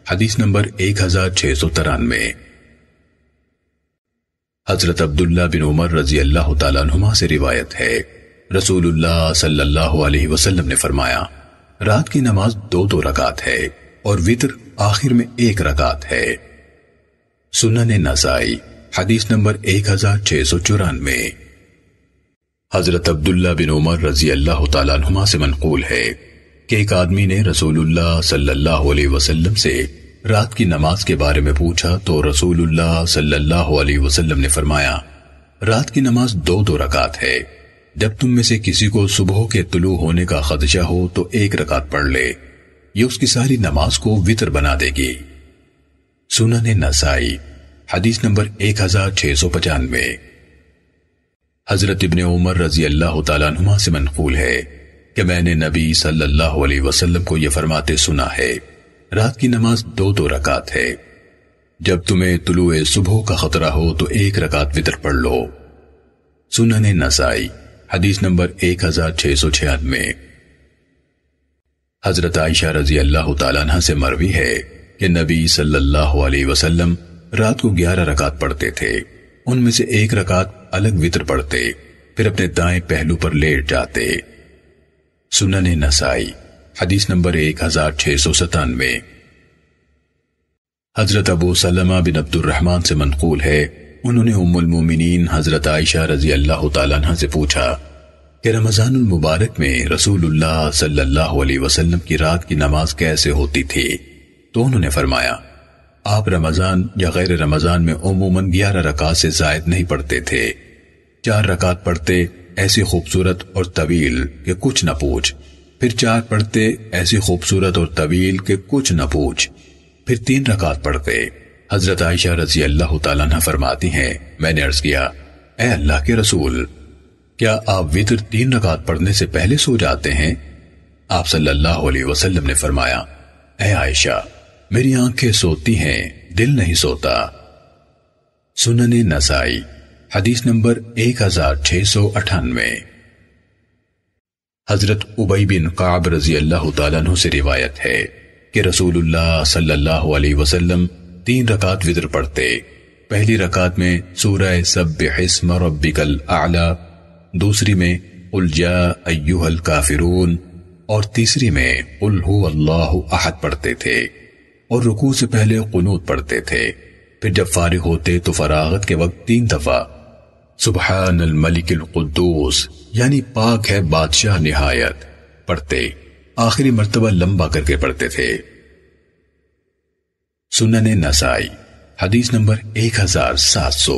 حدیث نمبر 1693۔ حضرت عبداللہ بن عمر رضی اللہ تعالیٰ عنہما سے روایت ہے، رسول اللہ صلی اللہ علیہ وسلم نے فرمایا رات کی نماز 2 رکعت ہے اور وطر آخر میں 1 رکعت ہے۔ سنن نسائی حدیث نمبر 1694۔ حضرت عبداللہ بن عمر رضی اللہ تعالیٰ عنہما سے منقول ہے کہ ایک آدمی نے رسول اللہ صلی اللہ علیہ وسلم سے رات کی نماز کے بارے میں پوچھا تو رسول اللہ صلی اللہ علیہ وسلم نے فرمایا رات کی نماز 2 رکعت ہے، جب تم میں سے کسی کو صبح کے طلوع ہونے کا خدشہ ہو تو 1 رکعت پڑھ لے، یہ اس کی ساری نماز کو وطر بنا دے گی۔ سنن نسائی حدیث نمبر 1695۔ حضرت ابن عمر رضی اللہ تعالیٰ عنہما سے منقول ہے کہ میں نے نبی صلی اللہ علیہ وسلم کو یہ فرماتے سنا ہے رات کی نماز 2 رکعت ہے، جب تمہیں طلوع صبح کا خطرہ ہو تو 1 رکعت وطر پڑھ لو۔ سنن نسائی حدیث نمبر 1696۔ حضرت عائشہ رضی اللہ تعالیٰ عنہ سے مروی ہے کہ نبی صلی اللہ علیہ وسلم رات کو 11 رکعت پڑھتے تھے، ان میں سے 1 رکعت الگ وتر پڑھتے، پھر اپنے دائیں پہلو پر لیٹ جاتے۔ سنن نسائی حدیث نمبر 1697۔ حضرت ابو سلمہ بن عبد الرحمن سے منقول ہے، انہوں نے ام المومنین حضرت عائشہ رضی اللہ تعالیٰ عنہ سے پوچھا کہ رمضان المبارک میں رسول اللہ صلی اللہ علیہ وسلم کی رات کی نماز کیسے ہوتی تھی؟ تو انہوں نے فرمایا، آپ رمضان یا غیر رمضان میں عموماً 11 رکعت سے زائد نہیں پڑھتے تھے، 4 رکعت پڑھتے ایسی خوبصورت اور طویل کہ کچھ نہ پوچھ، پھر 4 پڑھتے ایسی خوبصورت اور طویل کہ کچھ نہ پوچھ، پھر 3 رکعت پڑھتے۔ حضرت عائشہ رضی اللہ تعالیٰ عنہ فرماتی ہیں، میں نے عرض کیا، اے اللہ کے رسول، کیا آپ وتر 3 رکعت پڑھنے سے پہلے سو جاتے ہیں؟ آپ صلی اللہ علیہ وسلم نے فرمایا، اے عائشہ، میری آنکھیں سوتی ہیں، دل نہیں سوتا۔ سنن نسائی حدیث نمبر 1698۔ حضرت ابی بن کعب رضی اللہ تعالیٰ عنہ سے روایت ہے کہ رسول اللہ صلی اللہ علیہ وسلم 3 رکعت وتر پڑھتے، پہلی رکعت میں سورہ سبح اسم ربک الاعلی، دوسری میں قل جاء ایھا الکافرون اور تیسری میں قل ھو اللہ احد پڑھتے تھے، اور رکوع سے پہلے قنوت پڑھتے تھے، پھر جب فارغ ہوتے تو فراغت کے وقت 3 دفعہ سبحان الملک القدوس یعنی پاک ہے بادشاہ نہایت پڑھتے، آخری مرتبہ لمبا کر کے پڑھتے تھے۔ سنن نسائی حدیث نمبر 1700۔